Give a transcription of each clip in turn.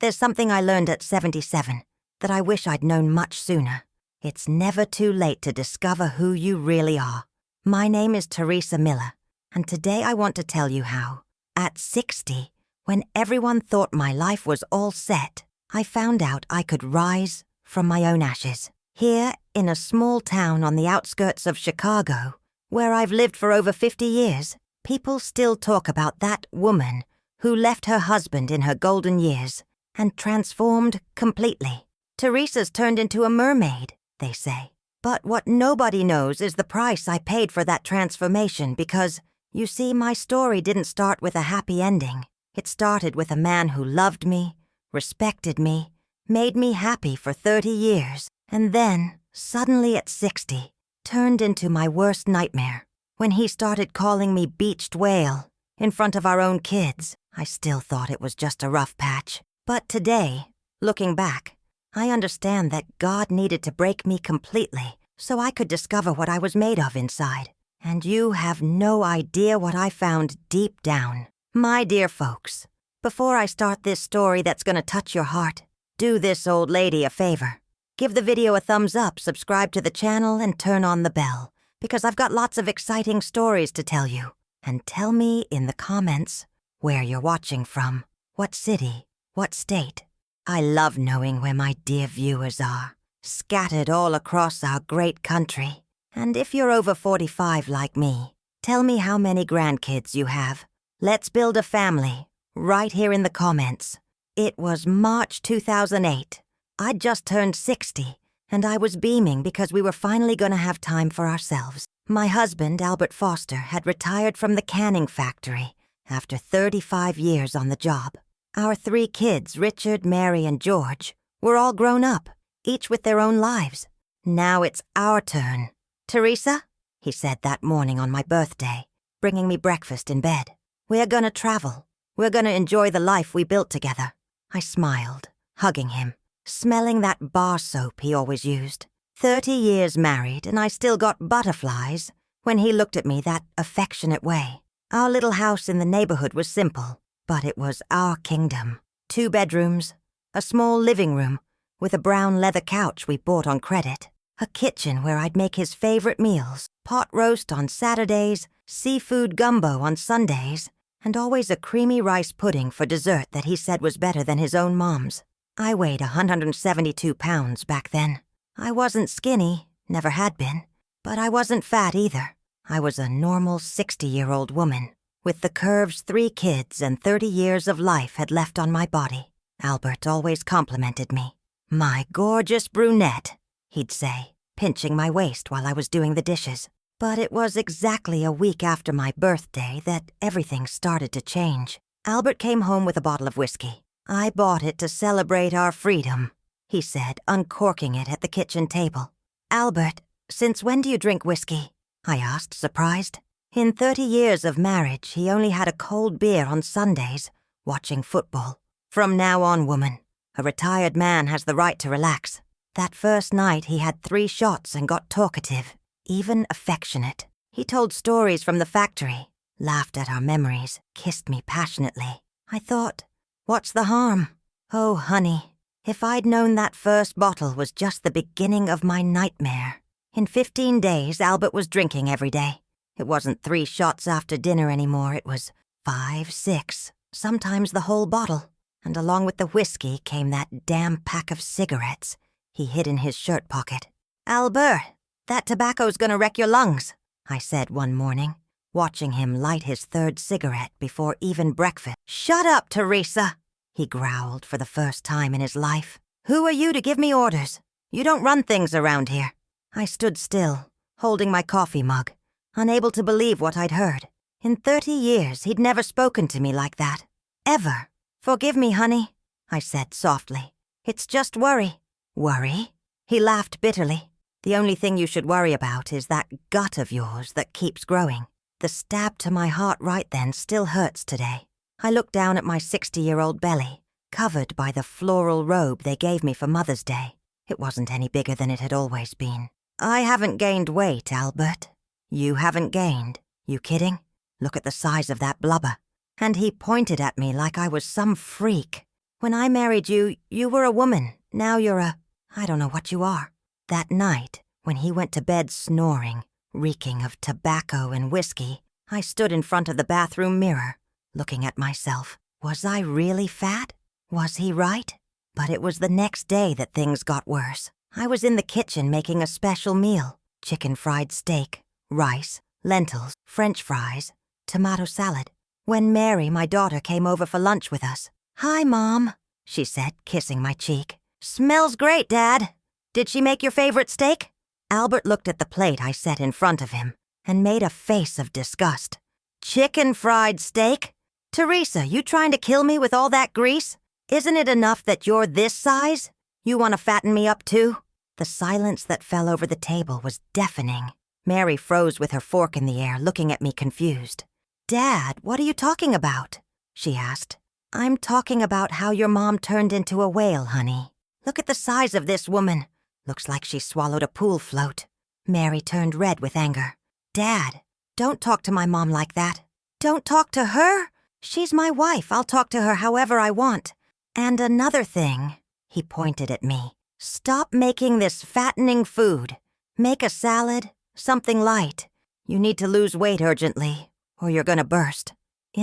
there's something I learned at 77 that I wish I'd known much sooner. It's never too late to discover who you really are. My name is Teresa Miller, and today I want to tell you how, at 60, when everyone thought my life was all set, I found out I could rise from my own ashes. Here, in a small town on the outskirts of Chicago, where I've lived for over 50 years, people still talk about that woman who left her husband in her golden years and transformed completely. Teresa's turned into a mermaid, they say. But what nobody knows is the price I paid for that transformation because, you see, my story didn't start with a happy ending. It started with a man who loved me, respected me, made me happy for 30 years, and then, suddenly at 60, turned into my worst nightmare. When he started calling me beached whale in front of our own kids, I still thought it was just a rough patch. But today, looking back, I understand that God needed to break me completely so I could discover what I was made of inside. And you have no idea what I found deep down. My dear folks, before I start this story that's going to touch your heart, do this old lady a favor. Give the video a thumbs up, subscribe to the channel, and turn on the bell, because I've got lots of exciting stories to tell you. And tell me in the comments where you're watching from, what city, what state. I love knowing where my dear viewers are, scattered all across our great country. And if you're over 45 like me, tell me how many grandkids you have. Let's build a family, right here in the comments. It was March 2008. I'd just turned 60, and I was beaming because we were finally going to have time for ourselves. My husband, Albert Foster, had retired from the canning factory after 35 years on the job. Our 3 kids, Richard, Mary, and George, were all grown up, each with their own lives. Now it's our turn. Teresa, he said that morning on my birthday, bringing me breakfast in bed. We're gonna travel. We're gonna enjoy the life we built together. I smiled, hugging him, smelling that bar soap he always used. 30 years married, and I still got butterflies when he looked at me that affectionate way. Our little house in the neighborhood was simple, but it was our kingdom. 2 bedrooms, a small living room with a brown leather couch we bought on credit, a kitchen where I'd make his favorite meals, pot roast on Saturdays, seafood gumbo on Sundays, and always a creamy rice pudding for dessert that he said was better than his own mom's. I weighed 172 pounds back then. I wasn't skinny, never had been, but I wasn't fat either. I was a normal 60-year-old woman, with the curves 3 kids and 30 years of life had left on my body. Albert always complimented me. "My gorgeous brunette," he'd say, pinching my waist while I was doing the dishes. But it was exactly a week after my birthday that everything started to change. Albert came home with a bottle of whiskey. "I bought it to celebrate our freedom," he said, uncorking it at the kitchen table. "Albert, since when do you drink whiskey?" I asked, surprised. In 30 years of marriage, he only had a cold beer on Sundays, watching football. "From now on, woman, a retired man has the right to relax." That first night, he had 3 shots and got talkative, even affectionate. He told stories from the factory, laughed at our memories, kissed me passionately. I thought, what's the harm? Oh, honey, if I'd known that first bottle was just the beginning of my nightmare. In 15 days, Albert was drinking every day. It wasn't 3 shots after dinner anymore, it was 5, 6, sometimes the whole bottle. And along with the whiskey came that damn pack of cigarettes he hid in his shirt pocket. "Albert, that tobacco's gonna wreck your lungs," I said one morning, watching him light his 3rd cigarette before even breakfast. "Shut up, Teresa," he growled for the first time in his life. "Who are you to give me orders? You don't run things around here." I stood still, holding my coffee mug, unable to believe what I'd heard. In 30 years, he'd never spoken to me like that. Ever. "Forgive me, honey," I said softly. "It's just worry." "Worry?" He laughed bitterly. "The only thing you should worry about is that gut of yours that keeps growing." The stab to my heart right then still hurts today. I looked down at my 60-year-old belly, covered by the floral robe they gave me for Mother's Day. It wasn't any bigger than it had always been. "I haven't gained weight, Albert." "You haven't gained? You kidding? Look at the size of that blubber." And he pointed at me like I was some freak. When I married you, you were a woman. Now you're I don't know what you are. That night, when he went to bed snoring, reeking of tobacco and whiskey, I stood in front of the bathroom mirror, looking at myself. Was I really fat? Was he right? But it was the next day that things got worse. I was in the kitchen making a special meal: chicken fried steak, rice, lentils, French fries, tomato salad, when Mary, my daughter, came over for lunch with us. "Hi, Mom," she said, kissing my cheek. "Smells great, Dad. Did she make your favorite steak?" Albert looked at the plate I set in front of him and made a face of disgust. "Chicken fried steak? Teresa, you trying to kill me with all that grease? Isn't it enough that you're this size? You want to fatten me up too?" The silence that fell over the table was deafening. Mary froze with her fork in the air, looking at me confused. "Dad, what are you talking about?" she asked. "I'm talking about how your mom turned into a whale, honey. Look at the size of this woman. Looks like she swallowed a pool float." Mary turned red with anger. "Dad, don't talk to my mom like that." "Don't talk to her? She's my wife. I'll talk to her however I want. And another thing," he pointed at me, "stop making this fattening food. Make a salad, something light. You need to lose weight urgently, or you're gonna burst."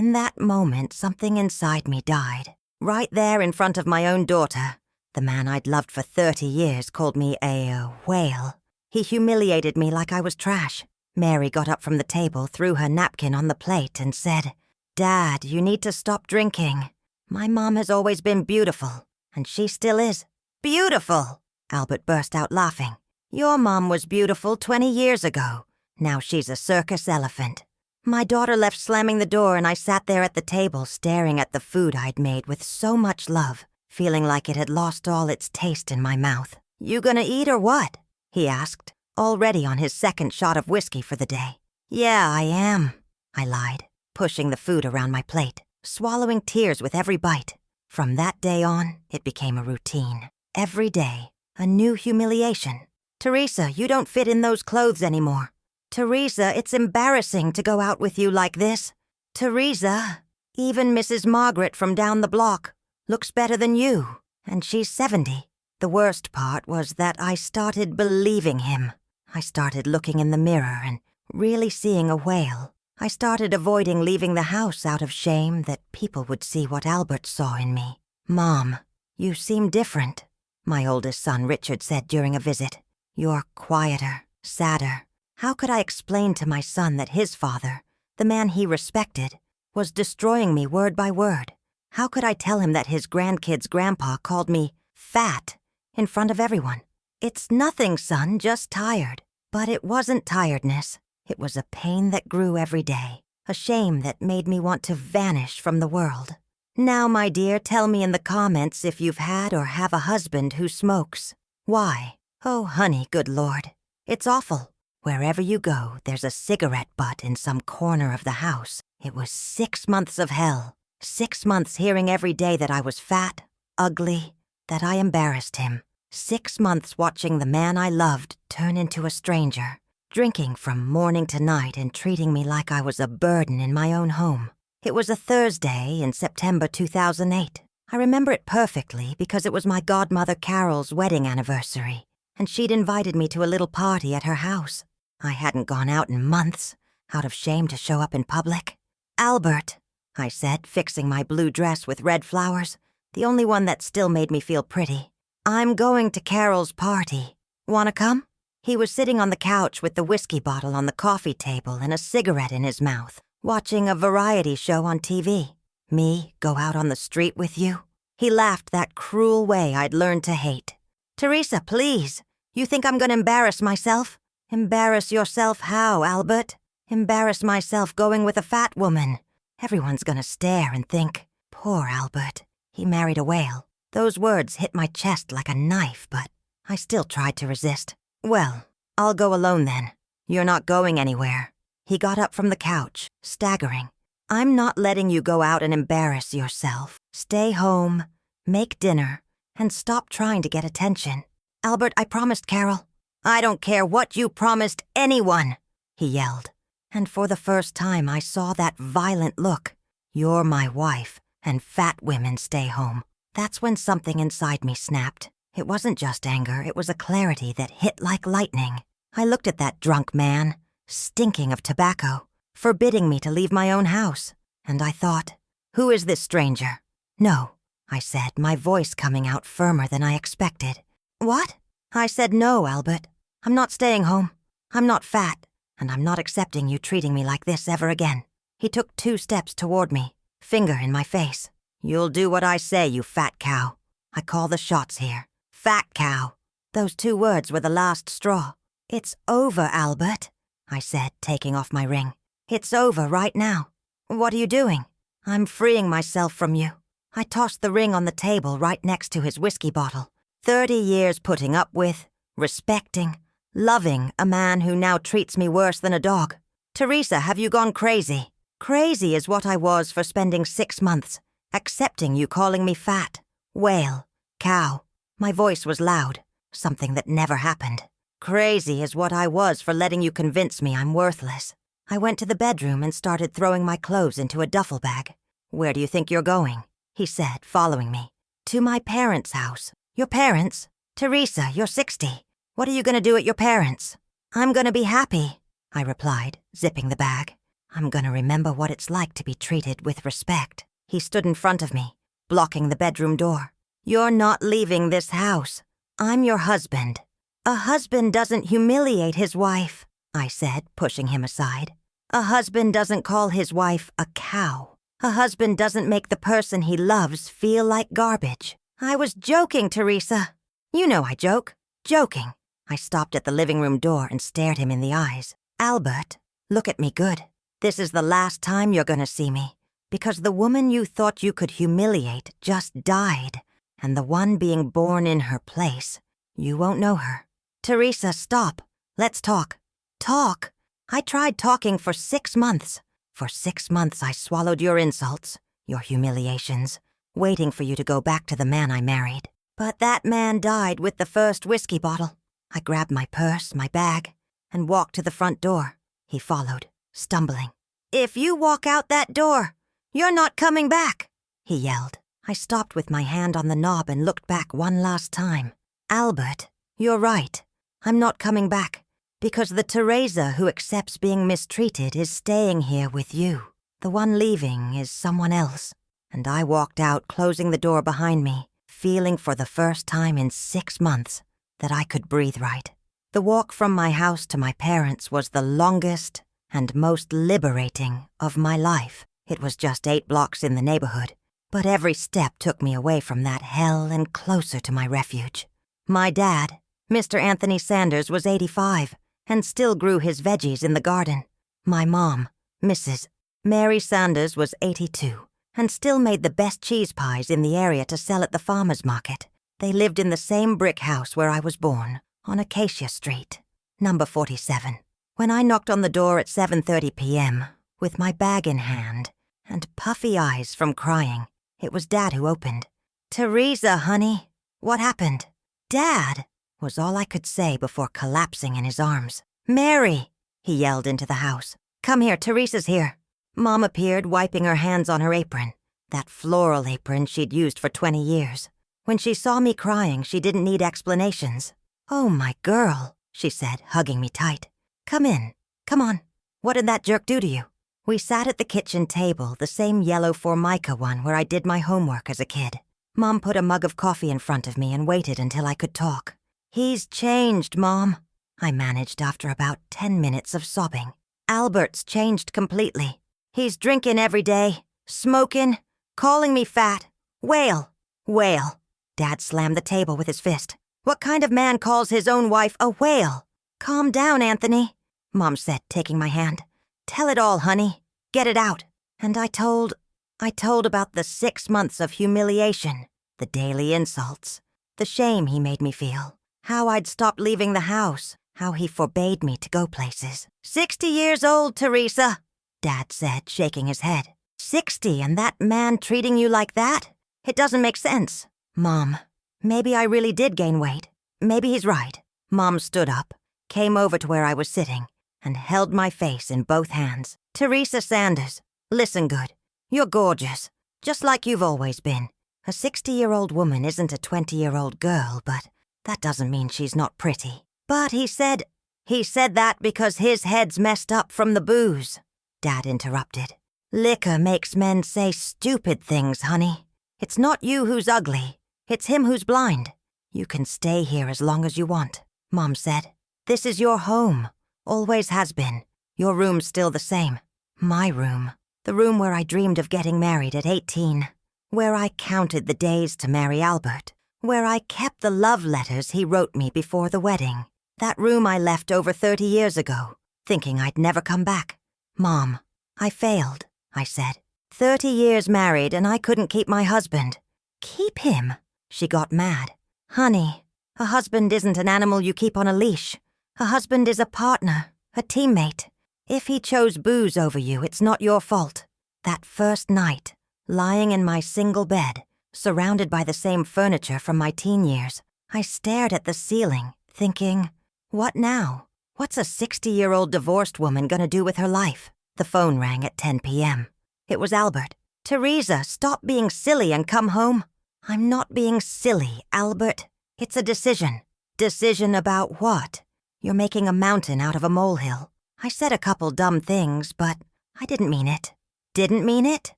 In that moment, something inside me died. Right there in front of my own daughter, the man I'd loved for 30 years called me a whale. He humiliated me like I was trash. Mary got up from the table, threw her napkin on the plate, and said, "Dad, you need to stop drinking. My mom has always been beautiful, and she still is." "Beautiful!" Albert burst out laughing. "Your mom was beautiful 20 years ago. Now she's a circus elephant." My daughter left slamming the door, and I sat there at the table staring at the food I'd made with so much love, feeling like it had lost all its taste in my mouth. "You gonna eat or what?" he asked, already on his second shot of whiskey for the day. "Yeah, I am," I lied, pushing the food around my plate, swallowing tears with every bite. From that day on, it became a routine. Every day, a new humiliation. "Teresa, you don't fit in those clothes anymore. Teresa, it's embarrassing to go out with you like this. Teresa, even Mrs. Margaret from down the block looks better than you, and she's 70. The worst part was that I started believing him. I started looking in the mirror and really seeing a whale. I started avoiding leaving the house out of shame that people would see what Albert saw in me. "Mom, you seem different," my oldest son Richard said during a visit. "You're quieter, sadder." How could I explain to my son that his father, the man he respected, was destroying me word by word? How could I tell him that his grandkid's grandpa called me fat in front of everyone? "It's nothing, son, just tired." But it wasn't tiredness. It was a pain that grew every day, a shame that made me want to vanish from the world. Now, my dear, tell me in the comments if you've had or have a husband who smokes. Why? Oh, honey, good Lord. It's awful. Wherever you go, there's a cigarette butt in some corner of the house. It was 6 months of hell. 6 months hearing every day that I was fat, ugly, that I embarrassed him. 6 months watching the man I loved turn into a stranger, drinking from morning to night and treating me like I was a burden in my own home. It was a Thursday in September 2008. I remember it perfectly because it was my godmother Carol's wedding anniversary, and she'd invited me to a little party at her house. I hadn't gone out in months, out of shame to show up in public. "Albert," I said, fixing my blue dress with red flowers, the only one that still made me feel pretty. "I'm going to Carol's party. Wanna come?" He was sitting on the couch with the whiskey bottle on the coffee table and a cigarette in his mouth, watching a variety show on TV. "Me go out on the street with you?" He laughed that cruel way I'd learned to hate. "Teresa, please. You think I'm gonna embarrass myself?" "Embarrass yourself how, Albert?" "Embarrass myself going with a fat woman. Everyone's gonna stare and think, 'Poor Albert, he married a whale.'" Those words hit my chest like a knife, but I still tried to resist. "Well, I'll go alone then. You're not going anywhere." He got up from the couch, staggering. "I'm not letting you go out and embarrass yourself. Stay home, make dinner, and stop trying to get attention." "Albert, I promised Carol." "I don't care what you promised anyone," he yelled. And for the first time I saw that violent look. "You're my wife, and fat women stay home." That's when something inside me snapped. It wasn't just anger, it was a clarity that hit like lightning. I looked at that drunk man, stinking of tobacco, forbidding me to leave my own house. And I thought, who is this stranger? No, I said, my voice coming out firmer than I expected. What? I said, no, Albert. I'm not staying home. I'm not fat, and I'm not accepting you treating me like this ever again. He took 2 steps toward me, finger in my face. You'll do what I say, you fat cow. I call the shots here. Fat cow. Those 2 words were the last straw. It's over, Albert, I said, taking off my ring. It's over right now. What are you doing? I'm freeing myself from you. I tossed the ring on the table right next to his whiskey bottle. 30 years putting up with, respecting, loving a man who now treats me worse than a dog. Teresa, have you gone crazy? Crazy is what I was for spending 6 months, accepting you calling me fat, whale, cow. My voice was loud, something that never happened. Crazy is what I was for letting you convince me I'm worthless. I went to the bedroom and started throwing my clothes into a duffel bag. Where do you think you're going? He said, following me. To my parents' house. Your parents? Teresa, you're 60. What are you going to do at your parents'? I'm going to be happy, I replied, zipping the bag. I'm going to remember what it's like to be treated with respect. He stood in front of me, blocking the bedroom door. You're not leaving this house. I'm your husband. A husband doesn't humiliate his wife, I said, pushing him aside. A husband doesn't call his wife a cow. A husband doesn't make the person he loves feel like garbage. I was joking, Teresa. You know I joke. Joking. I stopped at the living room door and stared him in the eyes. Albert, look at me good. This is the last time you're gonna see me, because the woman you thought you could humiliate just died, and the one being born in her place, you won't know her. Teresa, stop. Let's talk. Talk? I tried talking for 6 months. For 6 months I swallowed your insults, your humiliations, waiting for you to go back to the man I married. But that man died with the first whiskey bottle. I grabbed my purse, my bag, and walked to the front door. He followed, stumbling. If you walk out that door, you're not coming back, he yelled. I stopped with my hand on the knob and looked back one last time. Albert, you're right. I'm not coming back, because the Teresa who accepts being mistreated is staying here with you. The one leaving is someone else. And I walked out, closing the door behind me, feeling for the first time in 6 months that I could breathe right. The walk from my house to my parents was the longest and most liberating of my life. It was just 8 blocks in the neighborhood, but every step took me away from that hell and closer to my refuge. My dad, Mr. Anthony Sanders, was 85 and still grew his veggies in the garden. My mom, Mrs. Mary Sanders, was 82 and still made the best cheese pies in the area to sell at the farmer's market. They lived in the same brick house where I was born, on Acacia Street, number 47. When I knocked on the door at 7:30 p.m., with my bag in hand and puffy eyes from crying, it was Dad who opened. Teresa, honey, what happened? Dad, was all I could say before collapsing in his arms. Mary, he yelled into the house. Come here, Teresa's here. Mom appeared, wiping her hands on her apron, that floral apron she'd used for 20 years. When she saw me crying, she didn't need explanations. Oh, my girl, she said, hugging me tight. Come in. Come on. What did that jerk do to you? We sat at the kitchen table, the same yellow Formica one where I did my homework as a kid. Mom put a mug of coffee in front of me and waited until I could talk. He's changed, Mom, I managed after about 10 minutes of sobbing. Albert's changed completely. He's drinking every day, smoking, calling me fat. Whale. Whale. Dad slammed the table with his fist. What kind of man calls his own wife a whale? Calm down, Anthony, Mom said, taking my hand. Tell it all, honey. Get it out. And I told about the 6 months of humiliation, the daily insults, the shame he made me feel, how I'd stopped leaving the house, how he forbade me to go places. 60 years old, Teresa, Dad said, shaking his head. 60 and that man treating you like that? It doesn't make sense. Mom, maybe I really did gain weight. Maybe he's right. Mom stood up, came over to where I was sitting, and held my face in both hands. Teresa Sanders, listen good. You're gorgeous, just like you've always been. A 60-year-old woman isn't a 20-year-old girl, but that doesn't mean she's not pretty. But he said that because his head's messed up from the booze, Dad interrupted. Liquor makes men say stupid things, honey. It's not you who's ugly. It's him who's blind. You can stay here as long as you want, Mom said. This is your home. Always has been. Your room's still the same. My room. The room where I dreamed of getting married at 18. Where I counted the days to marry Albert. Where I kept the love letters he wrote me before the wedding. That room I left over 30 years ago, thinking I'd never come back. Mom, I failed, I said. 30 years married and I couldn't keep my husband. Keep him? She got mad. Honey, a husband isn't an animal you keep on a leash. A husband is a partner, a teammate. If he chose booze over you, it's not your fault. That first night, lying in my single bed, surrounded by the same furniture from my teen years, I stared at the ceiling, thinking, what now? What's a 60-year-old divorced woman gonna do with her life? The phone rang at 10 p.m. It was Albert. Teresa, stop being silly and come home. I'm not being silly, Albert. It's a decision. Decision about what? You're making a mountain out of a molehill. I said a couple dumb things, but I didn't mean it. Didn't mean it?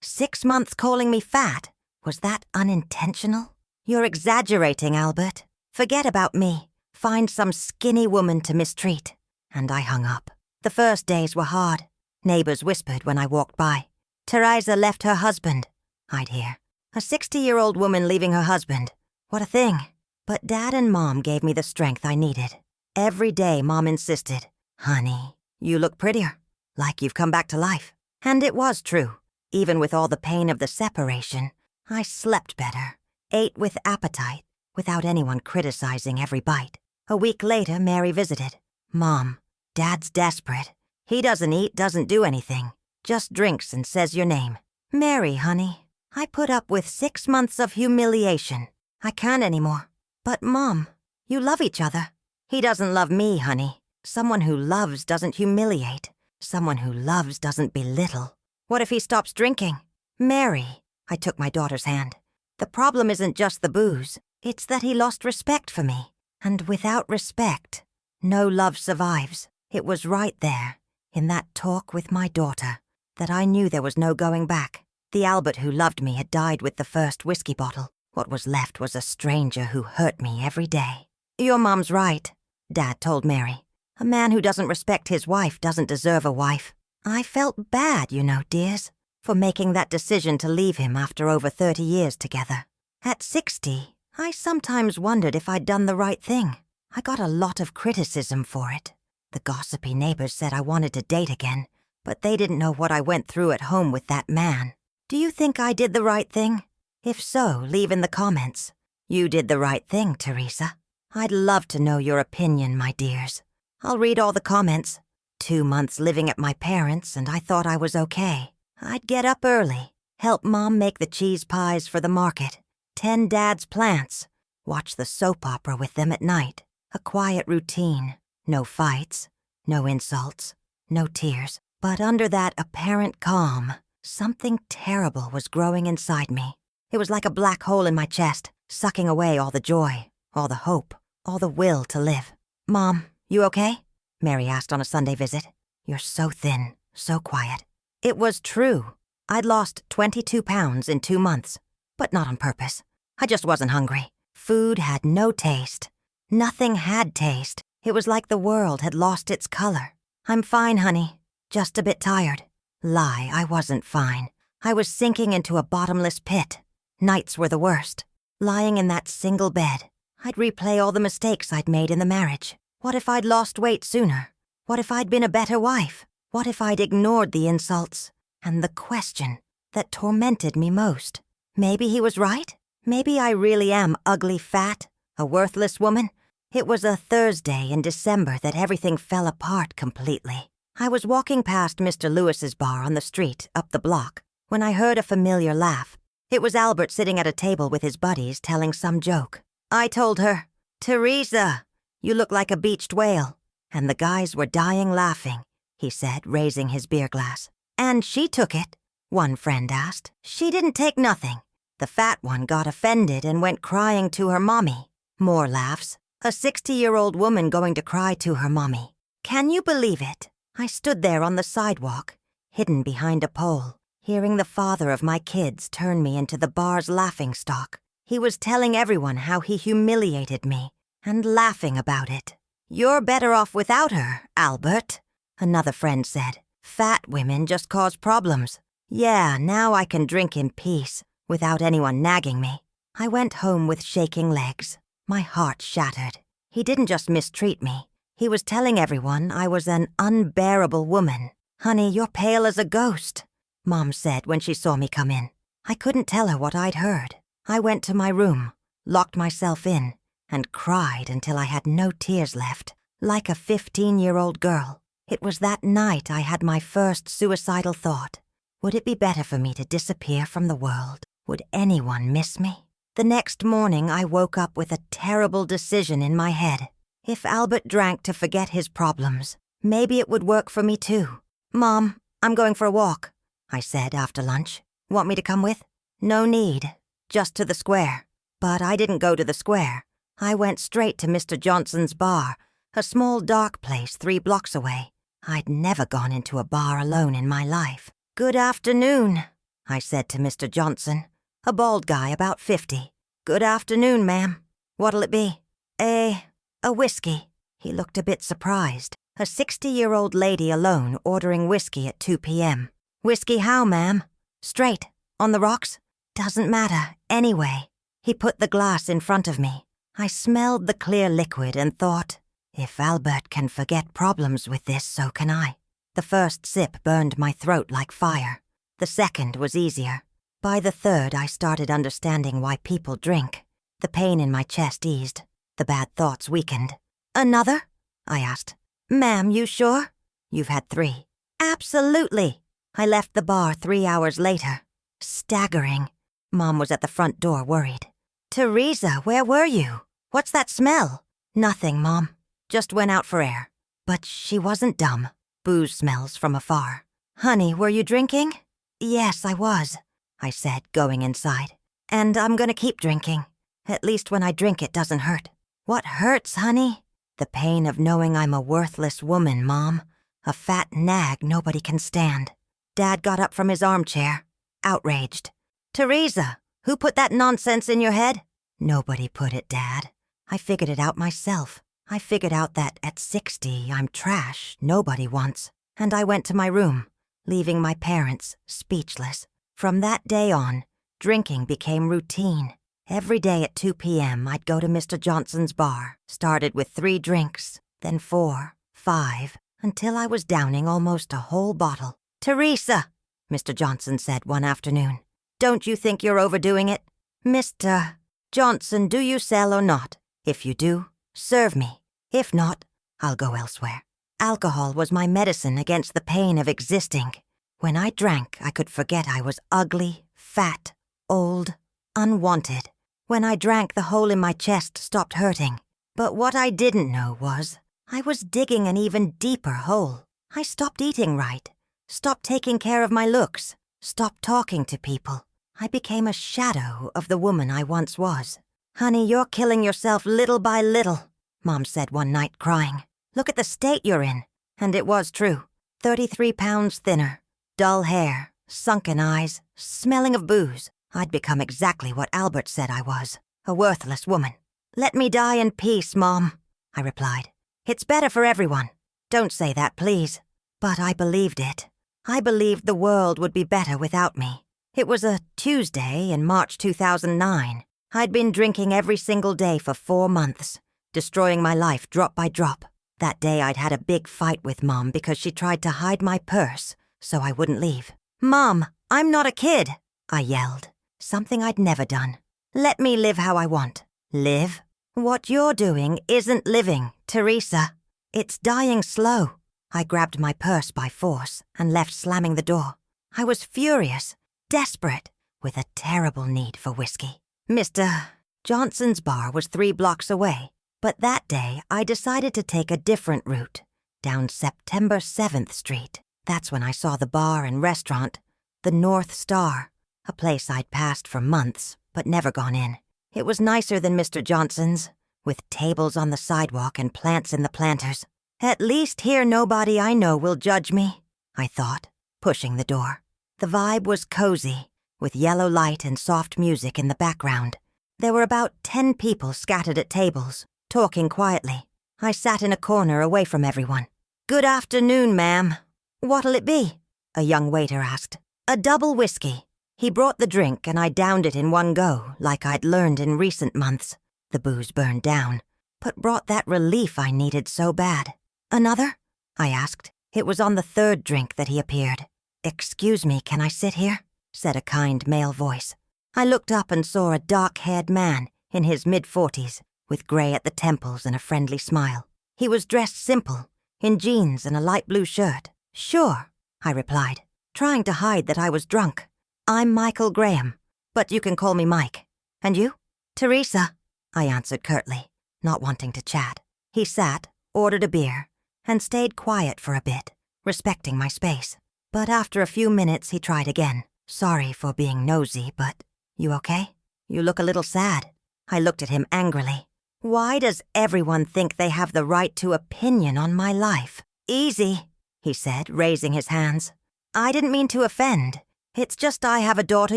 6 months calling me fat. Was that unintentional? You're exaggerating, Albert. Forget about me. Find some skinny woman to mistreat. And I hung up. The first days were hard. Neighbors whispered when I walked by. Teresa left her husband, I'd hear. A 60-year-old woman leaving her husband. What a thing. But Dad and Mom gave me the strength I needed. Every day Mom insisted, honey, you look prettier, like you've come back to life. And it was true. Even with all the pain of the separation, I slept better, ate with appetite, without anyone criticizing every bite. A week later, Mary visited. Mom, Dad's desperate. He doesn't eat, doesn't do anything. Just drinks and says your name. Mary, honey. I put up with 6 months of humiliation. I can't anymore. But, Mom, you love each other. He doesn't love me, honey. Someone who loves doesn't humiliate. Someone who loves doesn't belittle. What if he stops drinking? Mary, I took my daughter's hand. The problem isn't just the booze. It's that he lost respect for me. And without respect, no love survives. It was right there, in that talk with my daughter, that I knew there was no going back. The Albert who loved me had died with the first whiskey bottle. What was left was a stranger who hurt me every day. Your mom's right, Dad told Mary. A man who doesn't respect his wife doesn't deserve a wife. I felt bad, you know, dears, for making that decision to leave him after over 30 years together. At 60, I sometimes wondered if I'd done the right thing. I got a lot of criticism for it. The gossipy neighbors said I wanted to date again, but they didn't know what I went through at home with that man. Do you think I did the right thing? If so, leave in the comments. You did the right thing, Teresa. I'd love to know your opinion, my dears. I'll read all the comments. 2 months living at my parents' and I thought I was okay. I'd get up early, help Mom make the cheese pies for the market, tend Dad's plants, watch the soap opera with them at night. A quiet routine. No fights, no insults, no tears. But under that apparent calm, something terrible was growing inside me. It was like a black hole in my chest, sucking away all the joy, all the hope, all the will to live. Mom, you okay? Mary asked on a Sunday visit. You're so thin, so quiet. It was true. I'd lost 22 pounds in 2 months, but not on purpose. I just wasn't hungry. Food had no taste. Nothing had taste. It was like the world had lost its color. I'm fine, honey. Just a bit tired. Lie, I wasn't fine. I was sinking into a bottomless pit. Nights were the worst. Lying in that single bed, I'd replay all the mistakes I'd made in the marriage. What if I'd lost weight sooner? What if I'd been a better wife? What if I'd ignored the insults? And the question that tormented me most. Maybe he was right? Maybe I really am ugly fat, a worthless woman? It was a Thursday in December that everything fell apart completely. I was walking past Mr. Lewis's bar on the street up the block when I heard a familiar laugh. It was Albert sitting at a table with his buddies telling some joke. I told her, Teresa, you look like a beached whale. And the guys were dying laughing, he said, raising his beer glass. And she took it, one friend asked. She didn't take nothing. The fat one got offended and went crying to her mommy. More laughs. A 60-year-old woman going to cry to her mommy. Can you believe it? I stood there on the sidewalk, hidden behind a pole, hearing the father of my kids turn me into the bar's laughingstock. He was telling everyone how he humiliated me and laughing about it. You're better off without her, Albert, another friend said. Fat women just cause problems. Yeah, now I can drink in peace without anyone nagging me. I went home with shaking legs, my heart shattered. He didn't just mistreat me. He was telling everyone I was an unbearable woman. Honey, you're pale as a ghost, Mom said when she saw me come in. I couldn't tell her what I'd heard. I went to my room, locked myself in, and cried until I had no tears left, like a 15-year-old girl. It was that night I had my first suicidal thought. Would it be better for me to disappear from the world? Would anyone miss me? The next morning I woke up with a terrible decision in my head. If Albert drank to forget his problems, maybe it would work for me too. Mom, I'm going for a walk, I said after lunch. Want me to come with? No need, just to the square. But I didn't go to the square. I went straight to Mr. Johnson's bar, a small dark place 3 blocks away. I'd never gone into a bar alone in my life. Good afternoon, I said to Mr. Johnson, a bald guy about 50. Good afternoon, ma'am. What'll it be? A whiskey. He looked a bit surprised. A 60-year-old lady alone ordering whiskey at 2 p.m. Whiskey how, ma'am? Straight. On the rocks? Doesn't matter. Anyway. He put the glass in front of me. I smelled the clear liquid and thought, if Albert can forget problems with this, so can I. The first sip burned my throat like fire. The second was easier. By the third, I started understanding why people drink. The pain in my chest eased. The bad thoughts weakened. Another? I asked. Ma'am, you sure? You've had 3. Absolutely. I left the bar 3 hours later. Staggering. Mom was at the front door worried. Teresa, where were you? What's that smell? Nothing, Mom. Just went out for air. But she wasn't dumb. Booze smells from afar. Honey, were you drinking? Yes, I was, I said, going inside. And I'm gonna keep drinking. At least when I drink it doesn't hurt. What hurts, honey? The pain of knowing I'm a worthless woman, Mom. A fat nag nobody can stand. Dad got up from his armchair, outraged. Teresa, who put that nonsense in your head? Nobody put it, Dad. I figured it out myself. I figured out that at 60, I'm trash nobody wants. And I went to my room, leaving my parents speechless. From that day on, drinking became routine. Every day at 2 p.m., I'd go to Mr. Johnson's bar. Started with 3 drinks, then 4, 5, until I was downing almost a whole bottle. Teresa, Mr. Johnson said one afternoon, don't you think you're overdoing it? Mr. Johnson, do you sell or not? If you do, serve me. If not, I'll go elsewhere. Alcohol was my medicine against the pain of existing. When I drank, I could forget I was ugly, fat, old, unwanted. When I drank, the hole in my chest stopped hurting. But what I didn't know was, I was digging an even deeper hole. I stopped eating right, stopped taking care of my looks, stopped talking to people. I became a shadow of the woman I once was. Honey, you're killing yourself little by little, Mom said one night, crying. Look at the state you're in. And it was true. 33 pounds thinner, dull hair, sunken eyes, smelling of booze. I'd become exactly what Albert said I was, a worthless woman. Let me die in peace, Mom, I replied. It's better for everyone. Don't say that, please. But I believed it. I believed the world would be better without me. It was a Tuesday in March 2009. I'd been drinking every single day for 4 months, destroying my life drop by drop. That day I'd had a big fight with Mom because she tried to hide my purse so I wouldn't leave. Mom, I'm not a kid, I yelled. Something I'd never done. Let me live how I want. Live? What you're doing isn't living, Teresa. It's dying slow. I grabbed my purse by force and left, slamming the door. I was furious, desperate, with a terrible need for whiskey. Mr. Johnson's bar was 3 blocks away, but that day I decided to take a different route, down September 7th Street. That's when I saw the bar and restaurant, the North Star, a place I'd passed for months but never gone in. It was nicer than Mr. Johnson's, with tables on the sidewalk and plants in the planters. At least here nobody I know will judge me, I thought, pushing the door. The vibe was cozy, with yellow light and soft music in the background. There were about 10 people scattered at tables, talking quietly. I sat in a corner away from everyone. "Good afternoon, ma'am. What'll it be?" a young waiter asked. "A double whiskey." He brought the drink and I downed it in one go, like I'd learned in recent months. The booze burned down, but brought that relief I needed so bad. "Another?" I asked. It was on the third drink that he appeared. "Excuse me, can I sit here?" said a kind male voice. I looked up and saw a dark-haired man in his mid-40s, with gray at the temples and a friendly smile. He was dressed simple, in jeans and a light blue shirt. "Sure," I replied, trying to hide that I was drunk. "I'm Michael Graham, but you can call me Mike. And you?" "Teresa," I answered curtly, not wanting to chat. He sat, ordered a beer, and stayed quiet for a bit, respecting my space. But after a few minutes he tried again. "Sorry for being nosy, but you okay? You look a little sad." I looked at him angrily. Why does everyone think they have the right to opinion on my life? "Easy," he said, raising his hands. "I didn't mean to offend. It's just I have a daughter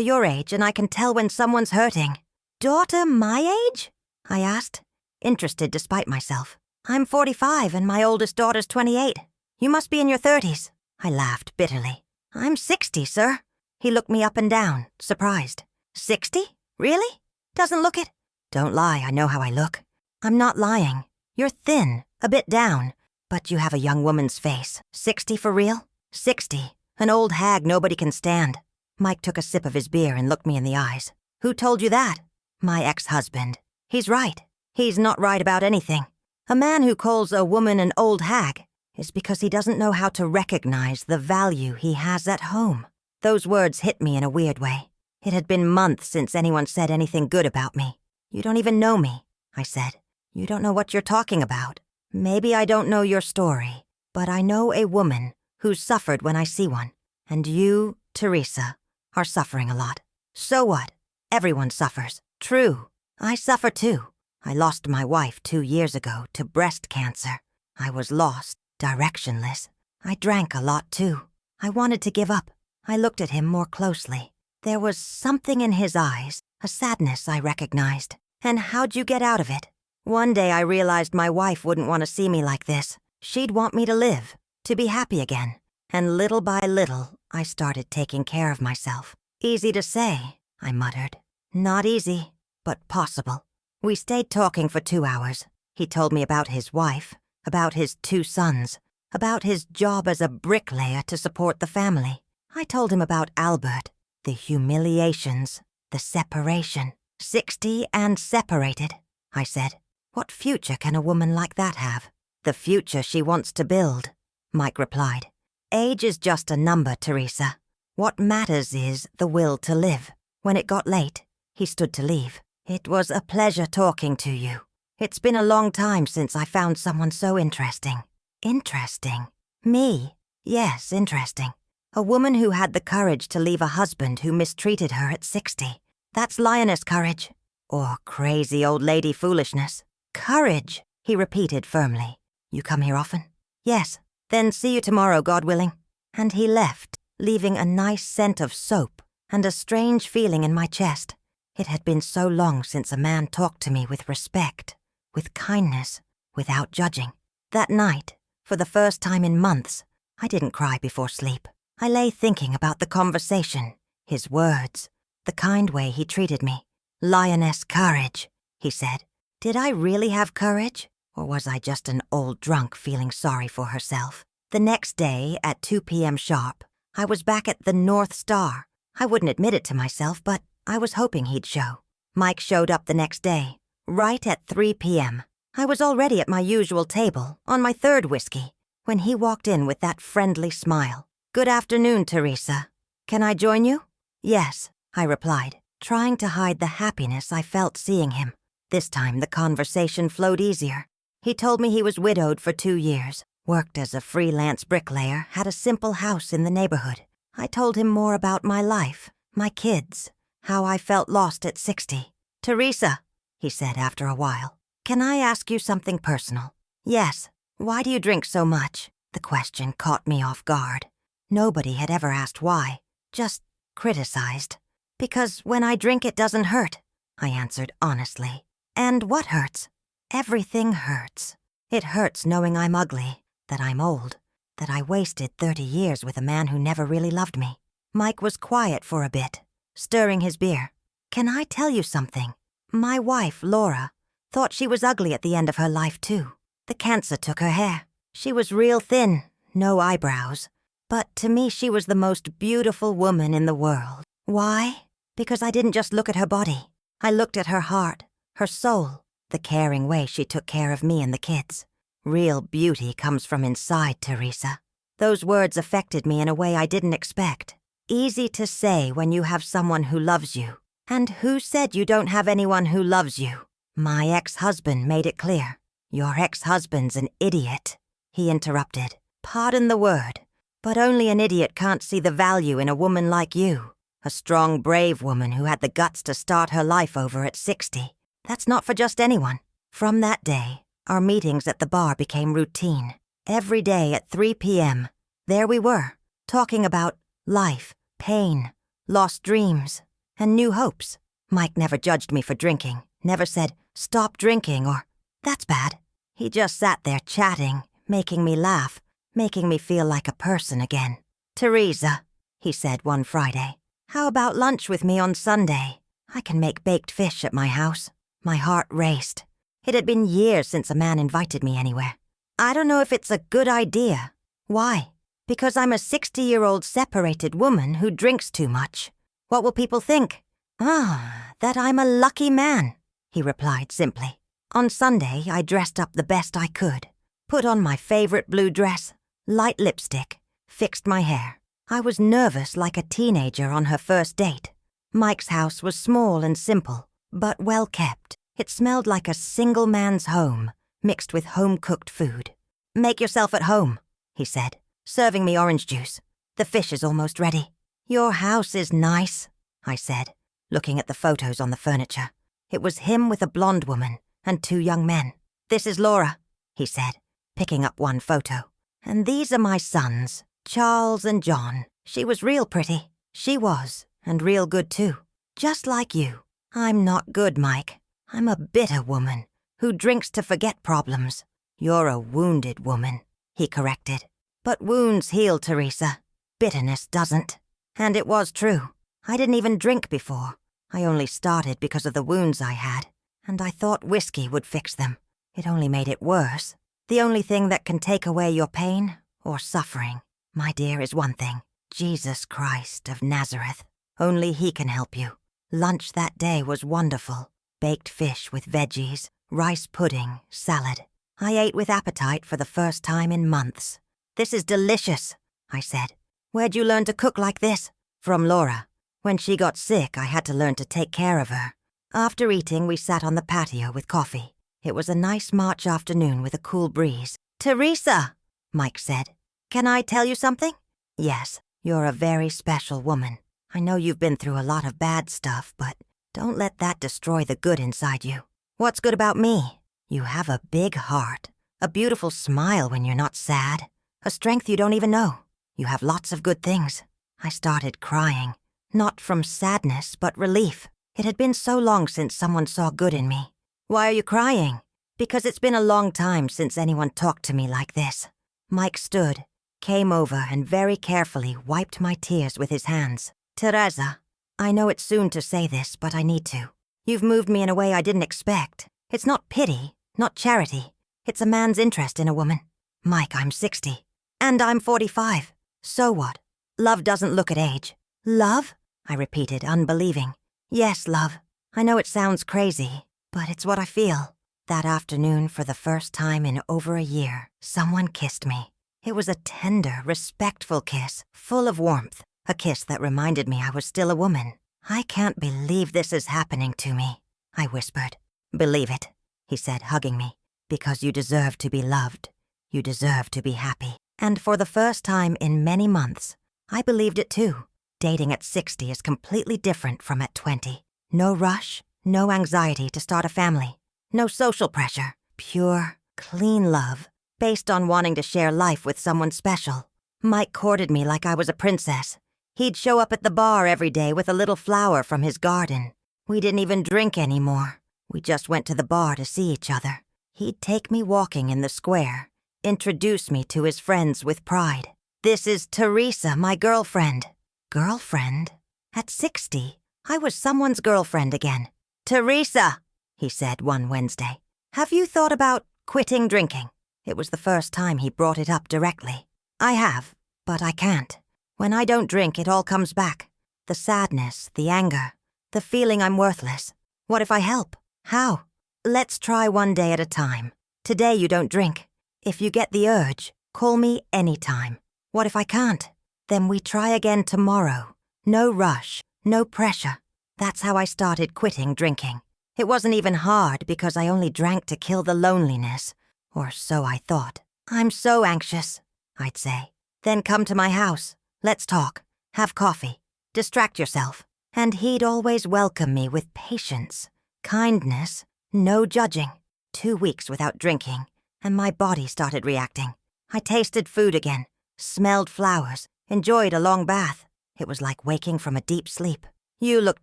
your age and I can tell when someone's hurting." "Daughter my age?" I asked, interested despite myself. "I'm 45 and my oldest daughter's 28. You must be in your 30s. I laughed bitterly. "I'm 60, sir." He looked me up and down, surprised. 60? Really? Doesn't look it? "Don't lie, I know how I look." "I'm not lying. You're thin, a bit down, but you have a young woman's face. 60 for real?" 60. An old hag nobody can stand." Mike took a sip of his beer and looked me in the eyes. "Who told you that?" "My ex-husband. He's right. He's not right about anything. A man who calls a woman an old hag is because he doesn't know how to recognize the value he has at home." Those words hit me in a weird way. It had been months since anyone said anything good about me. "You don't even know me," I said. "You don't know what you're talking about. Maybe I don't know your story, but I know a woman who's suffered when I see one. And you, Teresa, are suffering a lot. So what? Everyone suffers. True. I suffer too. I lost my wife 2 years ago to breast cancer. I was lost, directionless. I drank a lot too. I wanted to give up. I looked at him more closely. There was something in his eyes, a sadness I recognized. "And how'd you get out of it?" "One day I realized my wife wouldn't want to see me like this. She'd want me to live, to be happy again. And little by little, I started taking care of myself." "Easy to say," I muttered. "Not easy, but possible." We stayed talking for 2 hours. He told me about his wife, about his 2 sons, about his job as a bricklayer to support the family. I told him about Albert, the humiliations, the separation. 60 and separated, I said. "What future can a woman like that have?" "The future she wants to build," Mike replied. "Age is just a number, Teresa. What matters is the will to live." When it got late, he stood to leave. "It was a pleasure talking to you. It's been a long time since I found someone so interesting." "Interesting? Me?" "Yes, interesting. A woman who had the courage to leave a husband who mistreated her at 60. That's lioness courage. Or crazy old lady foolishness." "Courage," he repeated firmly. "You come here often?" "Yes. Then see you tomorrow, God willing." And he left, leaving a nice scent of soap and a strange feeling in my chest. It had been so long since a man talked to me with respect, with kindness, without judging. That night, for the first time in months, I didn't cry before sleep. I lay thinking about the conversation, his words, the kind way he treated me. "Lioness courage," he said. Did I really have courage? Or was I just an old drunk feeling sorry for herself? The next day, at 2 p.m. sharp, I was back at the North Star. I wouldn't admit it to myself, but I was hoping he'd show. Mike showed up the next day, right at 3 p.m. I was already at my usual table, on my 3rd whiskey, when he walked in with that friendly smile. "Good afternoon, Teresa. Can I join you?" "Yes," I replied, trying to hide the happiness I felt seeing him. This time the conversation flowed easier. He told me he was widowed for 2 years, worked as a freelance bricklayer, had a simple house in the neighborhood. I told him more about my life, My kids. How I felt lost at 60. Teresa, he said after a while, can I ask you something personal? Yes. Why do you drink so much? The question caught me off guard. Nobody had ever asked why, just criticized. Because when I drink it doesn't hurt, I answered honestly. And what hurts? Everything hurts. It hurts knowing I'm ugly, that I'm old, that I wasted 30 years with a man who never really loved me. Mike was quiet for a bit, stirring his beer. Can I tell you something? My wife, Laura, thought she was ugly at the end of her life too. The cancer took her hair. She was real thin, no eyebrows. But to me she was the most beautiful woman in the world. Why? Because I didn't just look at her body. I looked at her heart, her soul, the caring way she took care of me and the kids. Real beauty comes from inside, Teresa. Those words affected me in a way I didn't expect. Easy to say when you have someone who loves you. And who said you don't have anyone who loves you? My ex-husband made it clear. Your ex-husband's an idiot, he interrupted. Pardon the word, but only an idiot can't see the value in a woman like you. A strong, brave woman who had the guts to start her life over at 60. That's not for just anyone. From that day, our meetings at the bar became routine. Every day at 3 p.m., there we were, talking about life, pain, lost dreams, and new hopes. Mike never judged me for drinking, never said, stop drinking or, that's bad. He just sat there chatting, making me laugh, making me feel like a person again. Teresa, he said one Friday, how about lunch with me on Sunday? I can make baked fish at my house. My heart raced. It had been years since a man invited me anywhere. I don't know if it's a good idea. Why? Because I'm a 60-year-old separated woman who drinks too much. What will people think? That I'm a lucky man, he replied simply. On Sunday, I dressed up the best I could, put on my favorite blue dress, light lipstick, fixed my hair. I was nervous like a teenager on her first date. Mike's house was small and simple, but well kept. It smelled like a single man's home, mixed with home-cooked food. Make yourself at home, he said, serving me orange juice. The fish is almost ready. Your house is nice, I said, looking at the photos on the furniture. It was him with a blonde woman and 2 young men. This is Laura, he said, picking up one photo. And these are my sons, Charles and John. She was real pretty. She was, and real good too. Just like you. I'm not good, Mike. I'm a bitter woman who drinks to forget problems. You're a wounded woman, he corrected. But wounds heal, Teresa. Bitterness doesn't. And it was true. I didn't even drink before. I only started because of the wounds I had. And I thought whiskey would fix them. It only made it worse. The only thing that can take away your pain or suffering, my dear, is one thing. Jesus Christ of Nazareth. Only he can help you. Lunch that day was wonderful. Baked fish with veggies, rice pudding, salad. I ate with appetite for the first time in months. This is delicious, I said. Where'd you learn to cook like this? From Laura. When she got sick, I had to learn to take care of her. After eating, we sat on the patio with coffee. It was a nice March afternoon with a cool breeze. Teresa, Mike said. Can I tell you something? Yes, you're a very special woman. I know you've been through a lot of bad stuff, but don't let that destroy the good inside you. What's good about me? You have a big heart, a beautiful smile when you're not sad, a strength you don't even know. You have lots of good things. I started crying, not from sadness, but relief. It had been so long since someone saw good in me. Why are you crying? Because it's been a long time since anyone talked to me like this. Mike stood, came over and very carefully wiped my tears with his hands. Teresa, I know it's soon to say this, but I need to. You've moved me in a way I didn't expect. It's not pity, not charity. It's a man's interest in a woman. Mike, I'm 60. And I'm 45. So what? Love doesn't look at age. Love? I repeated, unbelieving. Yes, love. I know it sounds crazy, but it's what I feel. That afternoon, for the first time in over a year, someone kissed me. It was a tender, respectful kiss, full of warmth. A kiss that reminded me I was still a woman. I can't believe this is happening to me, I whispered. Believe it, he said, hugging me. Because you deserve to be loved. You deserve to be happy. And for the first time in many months, I believed it too. Dating at 60 is completely different from at 20. No rush, no anxiety to start a family, no social pressure, pure, clean love, based on wanting to share life with someone special. Mike courted me like I was a princess. He'd show up at the bar every day with a little flower from his garden. We didn't even drink anymore. We just went to the bar to see each other. He'd take me walking in the square, introduce me to his friends with pride. "This is Teresa, my girlfriend." Girlfriend? At 60, I was someone's girlfriend again. "Teresa," he said one Wednesday, "have you thought about quitting drinking?" It was the first time he brought it up directly. "I have, but I can't. When I don't drink, it all comes back. The sadness, the anger, the feeling I'm worthless. What if I help? How? Let's try one day at a time. Today you don't drink. If you get the urge, call me anytime. What if I can't? Then we try again tomorrow. No rush, no pressure." That's how I started quitting drinking. It wasn't even hard because I only drank to kill the loneliness. Or so I thought. "I'm so anxious," I'd say. "Then come to my house. Let's talk. Have coffee. Distract yourself." And he'd always welcome me with patience, kindness, no judging. 2 weeks without drinking, and my body started reacting. I tasted food again, smelled flowers, enjoyed a long bath. It was like waking from a deep sleep. "You look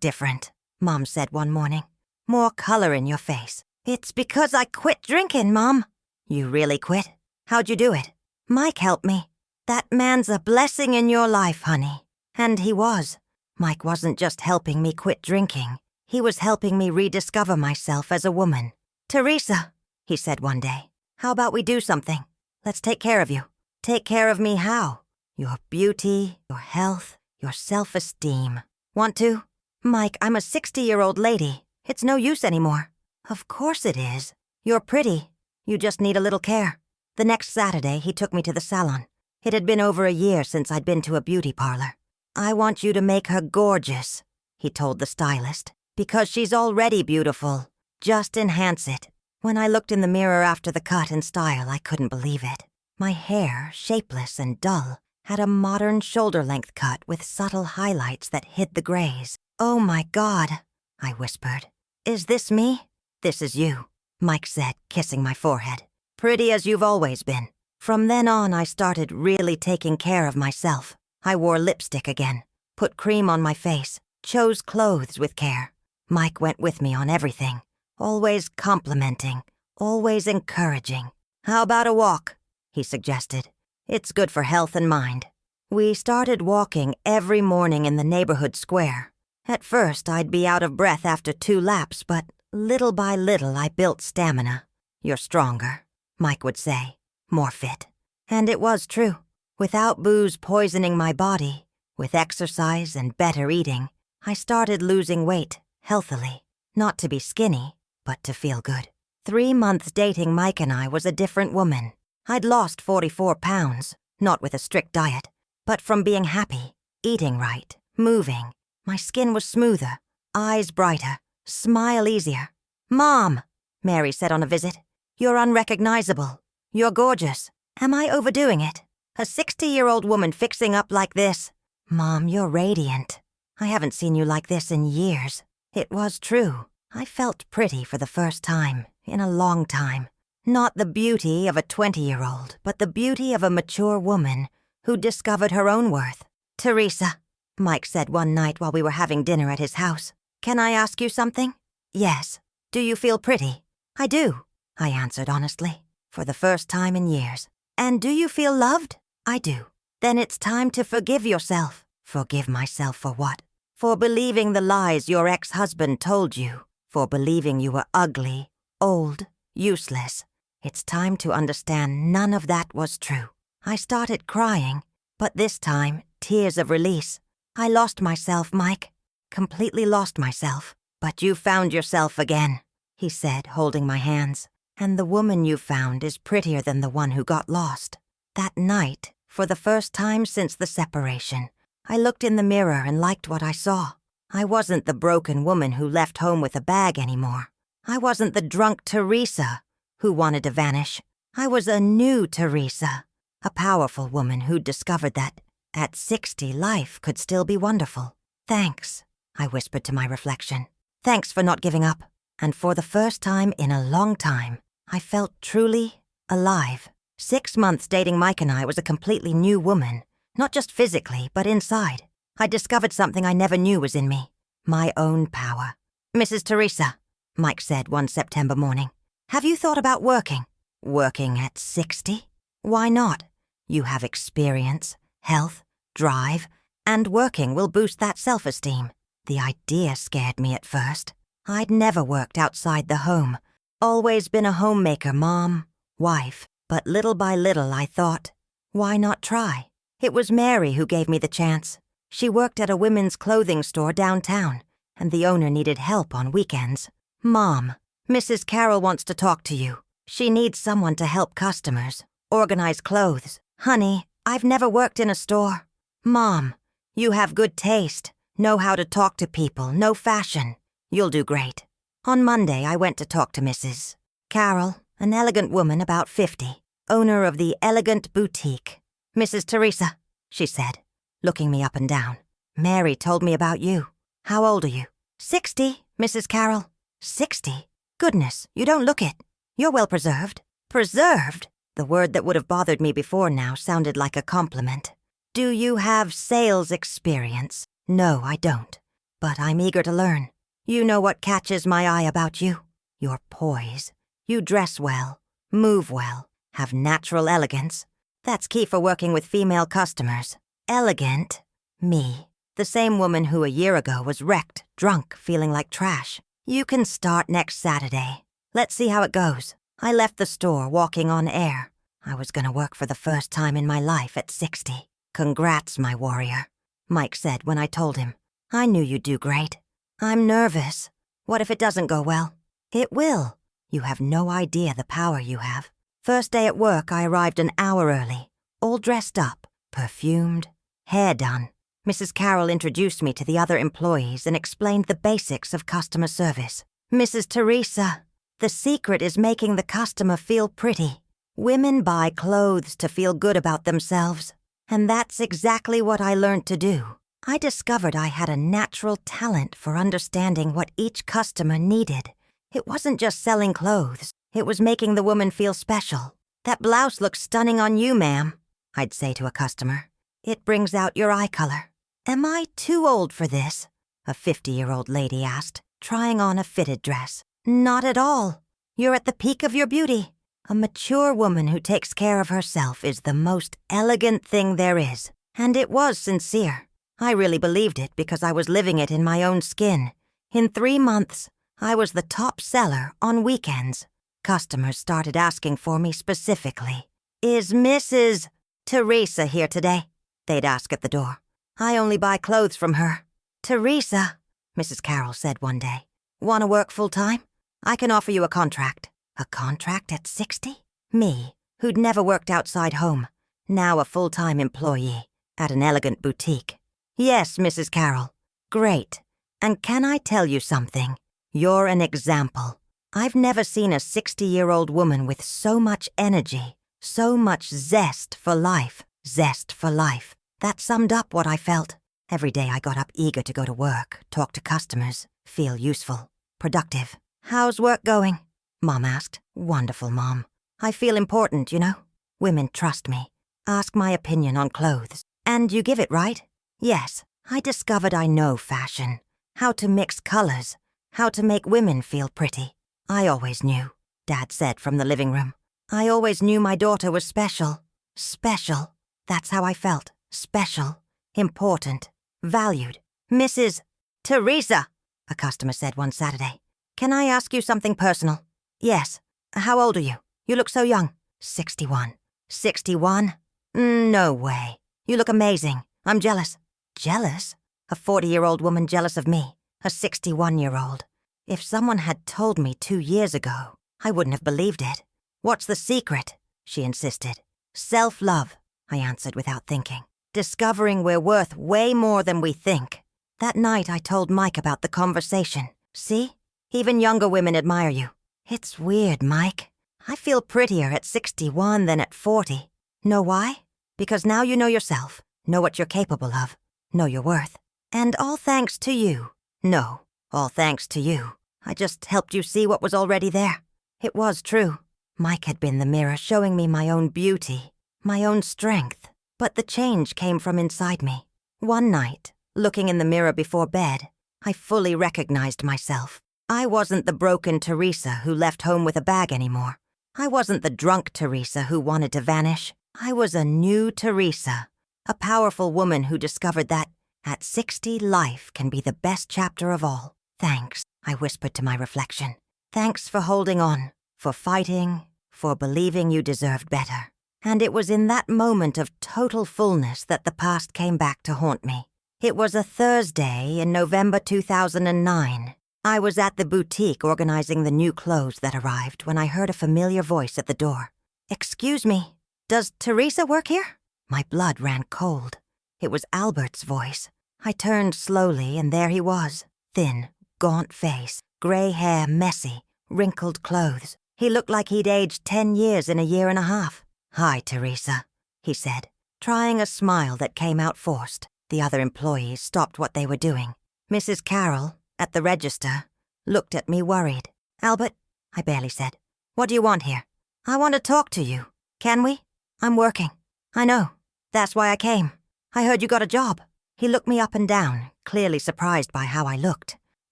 different," Mom said one morning. "More color in your face." "It's because I quit drinking, Mom." "You really quit? How'd you do it?" "Mike helped me." "That man's a blessing in your life, honey." And he was. Mike wasn't just helping me quit drinking. He was helping me rediscover myself as a woman. "Teresa," he said one day, "how about we do something? Let's take care of you." "Take care of me how?" "Your beauty, your health, your self-esteem." "Want to?" "Mike, I'm a 60-year-old lady. It's no use anymore." "Of course it is. You're pretty. You just need a little care." The next Saturday, he took me to the salon. It had been over a year since I'd been to a beauty parlor. "I want you to make her gorgeous," he told the stylist, "because she's already beautiful. Just enhance it." When I looked in the mirror after the cut and style, I couldn't believe it. My hair, shapeless and dull, had a modern shoulder-length cut with subtle highlights that hid the grays. "Oh my God," I whispered. "Is this me?" "This is you," Mike said, kissing my forehead. "Pretty as you've always been." From then on, I started really taking care of myself. I wore lipstick again, put cream on my face, chose clothes with care. Mike went with me on everything, always complimenting, always encouraging. "How about a walk?" he suggested. "It's good for health and mind." We started walking every morning in the neighborhood square. At first, I'd be out of breath after 2 laps, but little by little, I built stamina. "You're stronger," Mike would say, "more fit." And it was true. Without booze poisoning my body, with exercise and better eating, I started losing weight, healthily. Not to be skinny, but to feel good. 3 months dating Mike and I was a different woman. I'd lost 44 pounds, not with a strict diet, but from being happy, eating right, moving. My skin was smoother, eyes brighter, smile easier. "Mom," Mary said on a visit, "you're unrecognizable. You're gorgeous. Am I overdoing it? A 60-year-old woman fixing up like this?" "Mom, you're radiant. I haven't seen you like this in years." It was true. I felt pretty for the first time, in a long time. Not the beauty of a 20-year-old, but the beauty of a mature woman who discovered her own worth. "Teresa," Mike said one night while we were having dinner at his house, "can I ask you something?" "Yes." "Do you feel pretty?" "I do," I answered honestly, for the first time in years. "And do you feel loved?" "I do." "Then it's time to forgive yourself." "Forgive myself for what?" "For believing the lies your ex-husband told you. For believing you were ugly, old, useless. It's time to understand none of that was true." I started crying, but this time, tears of release. "I lost myself, Mike. Completely lost myself. But you found yourself again," he said, holding my hands. "And the woman you found is prettier than the one who got lost." That night, for the first time since the separation, I looked in the mirror and liked what I saw. I wasn't the broken woman who left home with a bag anymore. I wasn't the drunk Teresa who wanted to vanish. I was a new Teresa, a powerful woman who'd discovered that At 60, life could still be wonderful. Thanks, I whispered to my reflection. Thanks for not giving up. And for the first time in a long time, I felt truly alive. 6 months dating Mike and I was a completely new woman, not just physically, but inside. I discovered something I never knew was in me, my own power. Mrs. Teresa, Mike said one September morning, have you thought about working? Working at 60? Why not? You have experience, health, drive, and working will boost that self-esteem. The idea scared me at first. I'd never worked outside the home, always been a homemaker, mom, wife, but little by little I thought, why not try? It was Mary who gave me the chance. She worked at a women's clothing store downtown, and the owner needed help on weekends. Mom, Mrs. Carroll wants to talk to you. She needs someone to help customers, organize clothes. Honey, I've never worked in a store. Mom, you have good taste, know how to talk to people, know fashion. You'll do great. On Monday, I went to talk to Mrs. Carroll, an elegant woman about 50, owner of the Elegant Boutique. Mrs. Teresa, she said, looking me up and down. Mary told me about you. How old are you? 60, Mrs. Carroll. 60? Goodness, you don't look it. You're well preserved. Preserved? The word that would have bothered me before now sounded like a compliment. Do you have sales experience? No, I don't. But I'm eager to learn. You know what catches my eye about you? Your poise. You dress well, move well, have natural elegance. That's key for working with female customers. Elegant? Me. The same woman who a year ago was wrecked, drunk, feeling like trash. You can start next Saturday. Let's see how it goes. I left the store walking on air. I was gonna work for the first time in my life at 60. Congrats, my warrior, Mike said when I told him. I knew you'd do great. I'm nervous. What if it doesn't go well? It will. You have no idea the power you have. First day at work, I arrived an hour early, all dressed up, perfumed, hair done. Mrs. Carroll introduced me to the other employees and explained the basics of customer service. Mrs. Teresa, the secret is making the customer feel pretty. Women buy clothes to feel good about themselves, and that's exactly what I learned to do. I discovered I had a natural talent for understanding what each customer needed. It wasn't just selling clothes. It was making the woman feel special. That blouse looks stunning on you, ma'am, I'd say to a customer. It brings out your eye color. Am I too old for this? A 50-year-old lady asked, trying on a fitted dress. Not at all. You're at the peak of your beauty. A mature woman who takes care of herself is the most elegant thing there is. And it was sincere. I really believed it because I was living it in my own skin. In 3 months, I was the top seller on weekends. Customers started asking for me specifically. Is Mrs. Teresa here today? They'd ask at the door. I only buy clothes from her. Teresa, Mrs. Carroll said one day. Want to work full-time? I can offer you a contract. A contract at 60? Me, who'd never worked outside home, now a full-time employee at an elegant boutique. Yes, Mrs. Carroll. Great. And can I tell you something? You're an example. I've never seen a 60-year-old woman with so much energy, so much zest for life. Zest for life. That summed up what I felt. Every day I got up eager to go to work, talk to customers, feel useful, productive. How's work going? Mom asked. Wonderful, Mom. I feel important, you know. Women trust me. Ask my opinion on clothes. And you give it, right? Yes. I discovered I know fashion. How to mix colors. How to make women feel pretty. I always knew, Dad said from the living room. I always knew my daughter was special. Special. That's how I felt. Special. Important. Valued. Mrs. Teresa, a customer said one Saturday. Can I ask you something personal? Yes. How old are you? You look so young. 61. 61? No way. You look amazing. I'm jealous. Jealous? A 40-year-old woman jealous of me. A 61-year-old. If someone had told me 2 years ago, I wouldn't have believed it. What's the secret? She insisted. Self-love, I answered without thinking. Discovering we're worth way more than we think. That night I told Mike about the conversation. See? Even younger women admire you. It's weird, Mike. I feel prettier at 61 than at 40. Know why? Because now you know yourself. Know what you're capable of. Know your worth. And all thanks to you. No, all thanks to you. I just helped you see what was already there. It was true. Mike had been the mirror showing me my own beauty, my own strength. But the change came from inside me. One night, looking in the mirror before bed, I fully recognized myself. I wasn't the broken Teresa who left home with a bag anymore. I wasn't the drunk Teresa who wanted to vanish. I was a new Teresa, a powerful woman who discovered that, at 60, life can be the best chapter of all. Thanks, I whispered to my reflection. Thanks for holding on, for fighting, for believing you deserved better. And it was in that moment of total fullness that the past came back to haunt me. It was a Thursday in November 2009. I was at the boutique organizing the new clothes that arrived when I heard a familiar voice at the door. "Excuse me, does Teresa work here?" My blood ran cold. It was Albert's voice. I turned slowly, and there he was. Thin, gaunt face, gray hair messy, wrinkled clothes. He looked like he'd aged 10 years in a year and a half. "Hi, Teresa," he said, trying a smile that came out forced. The other employees stopped what they were doing. Mrs. Carroll, at the register, looked at me worried. "Albert," I barely said, "what do you want here?" "I want to talk to you. Can we? I'm working." "I know. That's why I came. I heard you got a job." He looked me up and down, clearly surprised by how I looked.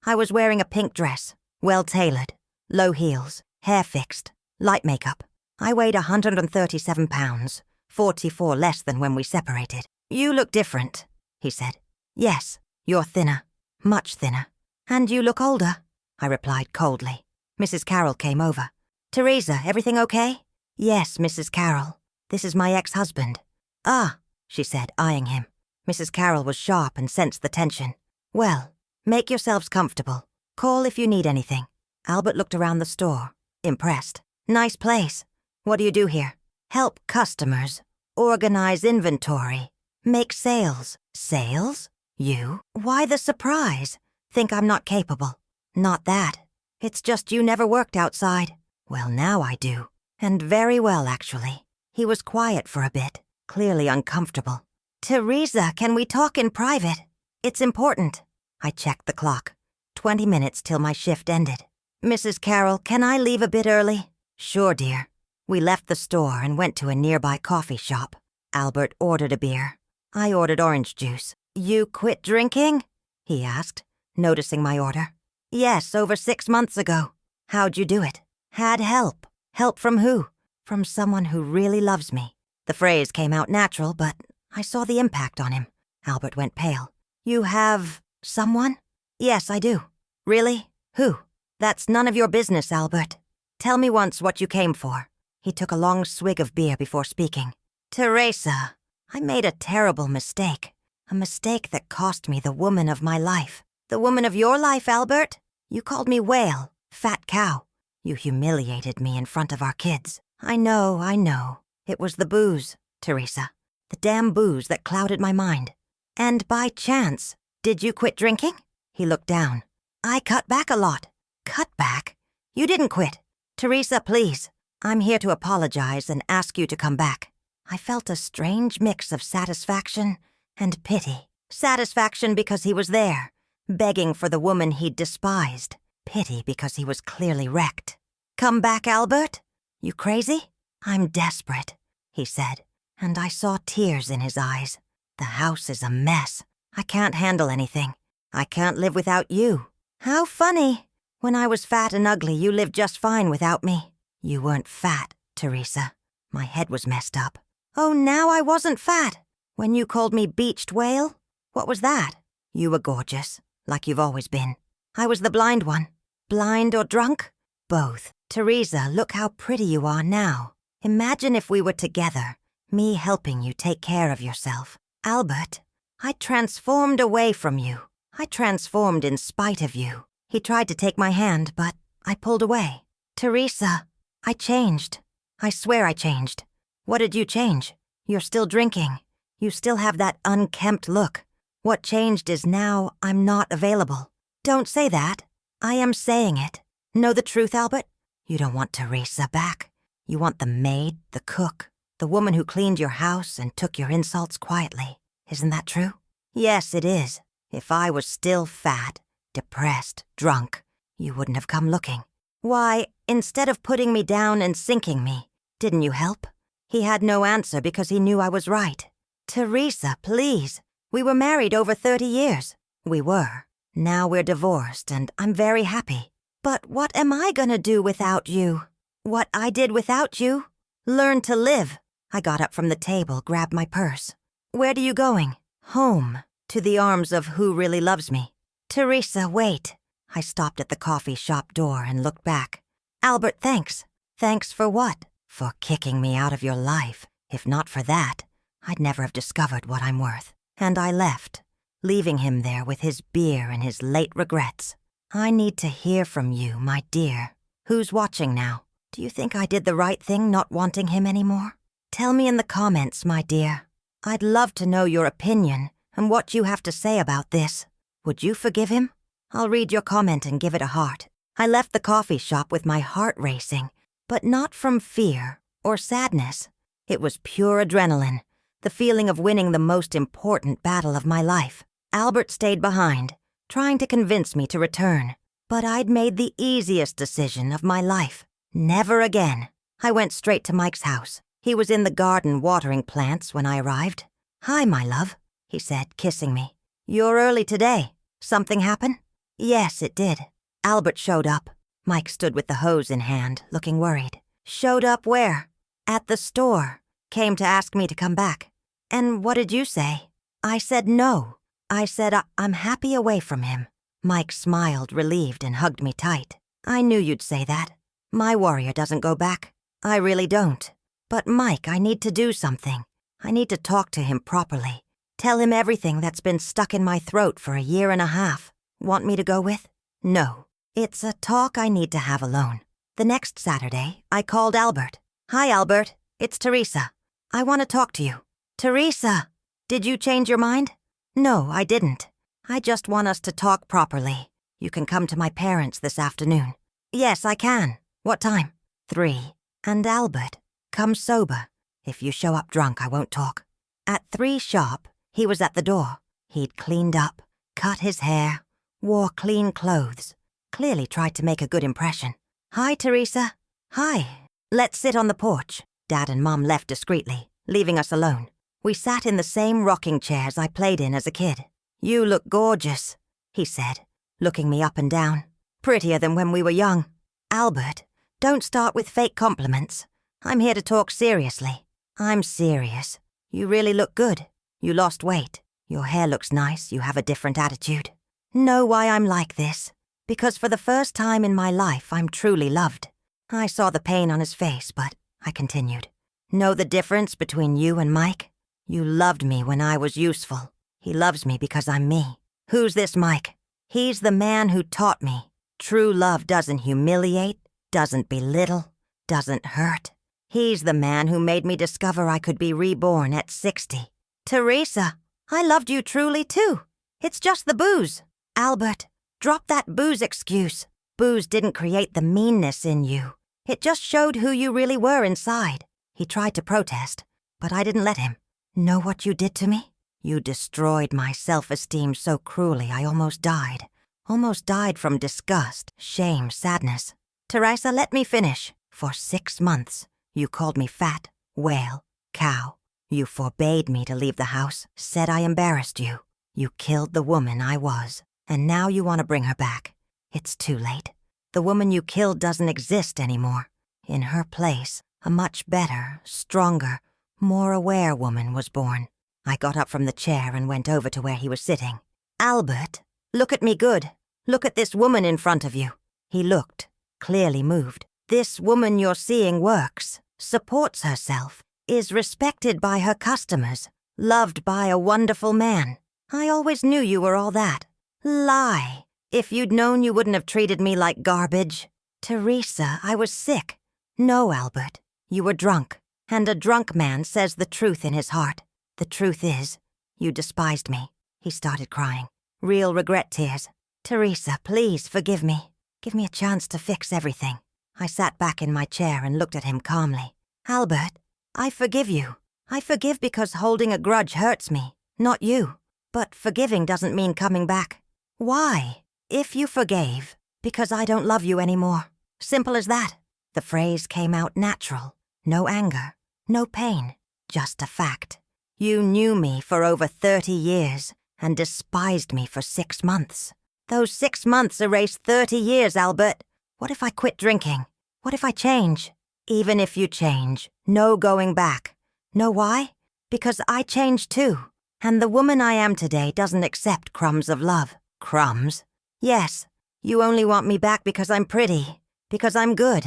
I was wearing a pink dress, well-tailored, low heels, hair fixed, light makeup. I weighed 137 pounds, 44 less than when we separated. "You look different," he said. "Yes, you're thinner, much thinner. And you look older," I replied coldly. Mrs. Carroll came over. "Teresa, everything okay?" "Yes, Mrs. Carroll. This is my ex-husband." "Ah," she said, eyeing him. Mrs. Carroll was sharp and sensed the tension. "Well, make yourselves comfortable. Call if you need anything." Albert looked around the store, impressed. "Nice place. What do you do here?" "Help customers. Organize inventory. Make sales." "Sales? You? Why the surprise? Think I'm not capable?" "Not that. It's just you never worked outside." "Well, now I do. And very well, actually." He was quiet for a bit, clearly uncomfortable. "Teresa, can we talk in private? It's important." I checked the clock. 20 minutes till my shift ended. "Mrs. Carroll, can I leave a bit early?" "Sure, dear." We left the store and went to a nearby coffee shop. Albert ordered a beer. I ordered orange juice. "You quit drinking?" he asked, noticing my order. "Yes, over 6 months ago." "How'd you do it?" "Had help." "Help from who?" "From someone who really loves me." The phrase came out natural, but I saw the impact on him. Albert went pale. "You have someone?" "Yes, I do." "Really? Who?" "That's none of your business, Albert. Tell me once what you came for." He took a long swig of beer before speaking. "Teresa, I made a terrible mistake. A mistake that cost me the woman of my life." "The woman of your life, Albert? You called me whale, fat cow. You humiliated me in front of our kids." I know. It was the booze, Teresa. The damn booze that clouded my mind." "And by chance, did you quit drinking?" He looked down. "I cut back a lot." "Cut back? You didn't quit." "Teresa, please. I'm here to apologize and ask you to come back." I felt a strange mix of satisfaction and pity. Satisfaction because he was there, begging for the woman he'd despised. Pity because he was clearly wrecked. "Come back, Albert? You crazy?" "I'm desperate," he said, and I saw tears in his eyes. "The house is a mess. I can't handle anything. I can't live without you." "How funny. When I was fat and ugly, you lived just fine without me." "You weren't fat, Teresa." My head was messed up. "Oh, now I wasn't fat. When you called me beached whale? What was that?" "You were gorgeous, like you've always been." "I was the blind one." "Blind or drunk?" "Both." "Teresa, look how pretty you are now. Imagine if we were together, me helping you take care of yourself." "Albert, I transformed away from you. I transformed in spite of you." He tried to take my hand, but I pulled away. "Teresa, I changed. I swear I changed." "What did you change?" "You're still drinking. You still have that unkempt look. What changed is now I'm not available." "Don't say that." "I am saying it. Know the truth, Albert? You don't want Teresa back. You want the maid, the cook, the woman who cleaned your house and took your insults quietly." Isn't that true? Yes, it is. If I was still fat, depressed, drunk, you wouldn't have come looking. Why, instead of putting me down and sinking me, didn't you help? He had no answer because he knew I was right. Teresa, please. We were married over 30 years. We were. Now we're divorced and I'm very happy. But what am I gonna do without you? What I did without you? Learn to live. I got up from the table, grabbed my purse. Where are you going? Home. To the arms of who really loves me. Teresa, wait. I stopped at the coffee shop door and looked back. Albert, thanks. Thanks for what? For kicking me out of your life. If not for that, I'd never have discovered what I'm worth. And I left, leaving him there with his beer and his late regrets. I need to hear from you, my dear. Who's watching now? Do you think I did the right thing not wanting him anymore? Tell me in the comments, my dear. I'd love to know your opinion and what you have to say about this. Would you forgive him? I'll read your comment and give it a heart. I left the coffee shop with my heart racing, but not from fear or sadness. It was pure adrenaline, the feeling of winning the most important battle of my life. Albert stayed behind, trying to convince me to return. But I'd made the easiest decision of my life. Never again. I went straight to Mike's house. He was in the garden watering plants when I arrived. Hi, my love, he said, kissing me. You're early today. Something happen? Yes, it did. Albert showed up. Mike stood with the hose in hand, looking worried. Showed up where? At the store. Came to ask me to come back. And what did you say? I said no. I said I'm happy away from him. Mike smiled, relieved, and hugged me tight. I knew you'd say that. My warrior doesn't go back. I really don't. But Mike, I need to do something. I need to talk to him properly. Tell him everything that's been stuck in my throat for a year and a half. Want me to go with? No. It's a talk I need to have alone. The next Saturday, I called Albert. Hi, Albert. It's Teresa. I want to talk to you. Teresa! Did you change your mind? No, I didn't. I just want us to talk properly. You can come to my parents this afternoon. Yes, I can. What time? 3. And Albert, come sober. If you show up drunk, I won't talk. At 3 sharp, he was at the door. He'd cleaned up, cut his hair, wore clean clothes. Clearly tried to make a good impression. Hi, Teresa. Hi. Let's sit on the porch. Dad and Mom left discreetly, leaving us alone. We sat in the same rocking chairs I played in as a kid. You look gorgeous, he said, looking me up and down. Prettier than when we were young. Albert, don't start with fake compliments. I'm here to talk seriously. I'm serious. You really look good. You lost weight. Your hair looks nice. You have a different attitude. Know why I'm like this? Because for the first time in my life, I'm truly loved. I saw the pain on his face, but I continued. Know the difference between you and Mike? You loved me when I was useful. He loves me because I'm me. Who's this Mike? He's the man who taught me. True love doesn't humiliate, doesn't belittle, doesn't hurt. He's the man who made me discover I could be reborn at 60. Teresa, I loved you truly too. It's just the booze. Albert, drop that booze excuse. Booze didn't create the meanness in you. It just showed who you really were inside. He tried to protest, but I didn't let him. Know what you did to me? You destroyed my self-esteem so cruelly I almost died. Almost died from disgust, shame, sadness. Teresa, let me finish. For 6 months, you called me fat, whale, cow. You forbade me to leave the house, said I embarrassed you. You killed the woman I was, and now you want to bring her back. It's too late. The woman you killed doesn't exist anymore. In her place, a much better, stronger, more aware woman was born. I got up from the chair and went over to where he was sitting. Albert, look at me good. Look at this woman in front of you. He looked, clearly moved. This woman you're seeing works, supports herself, is respected by her customers, loved by a wonderful man. I always knew you were all that. Lie. If you'd known, you wouldn't have treated me like garbage. Teresa, I was sick. No, Albert, you were drunk. And a drunk man says the truth in his heart. The truth is, you despised me. He started crying. Real regret tears. Teresa, please forgive me. Give me a chance to fix everything. I sat back in my chair and looked at him calmly. Albert, I forgive you. I forgive because holding a grudge hurts me. not you. But forgiving doesn't mean coming back. Why? If you forgave, because I don't love you anymore. Simple as that. The phrase came out natural. No anger, no pain, just a fact. You knew me for over 30 years and despised me for 6 months. Those 6 months erased 30 years, Albert. What if I quit drinking? What if I change? Even if you change, no going back. Know why? Because I changed too. And the woman I am today doesn't accept crumbs of love. Crumbs? Yes, you only want me back because I'm pretty, because I'm good.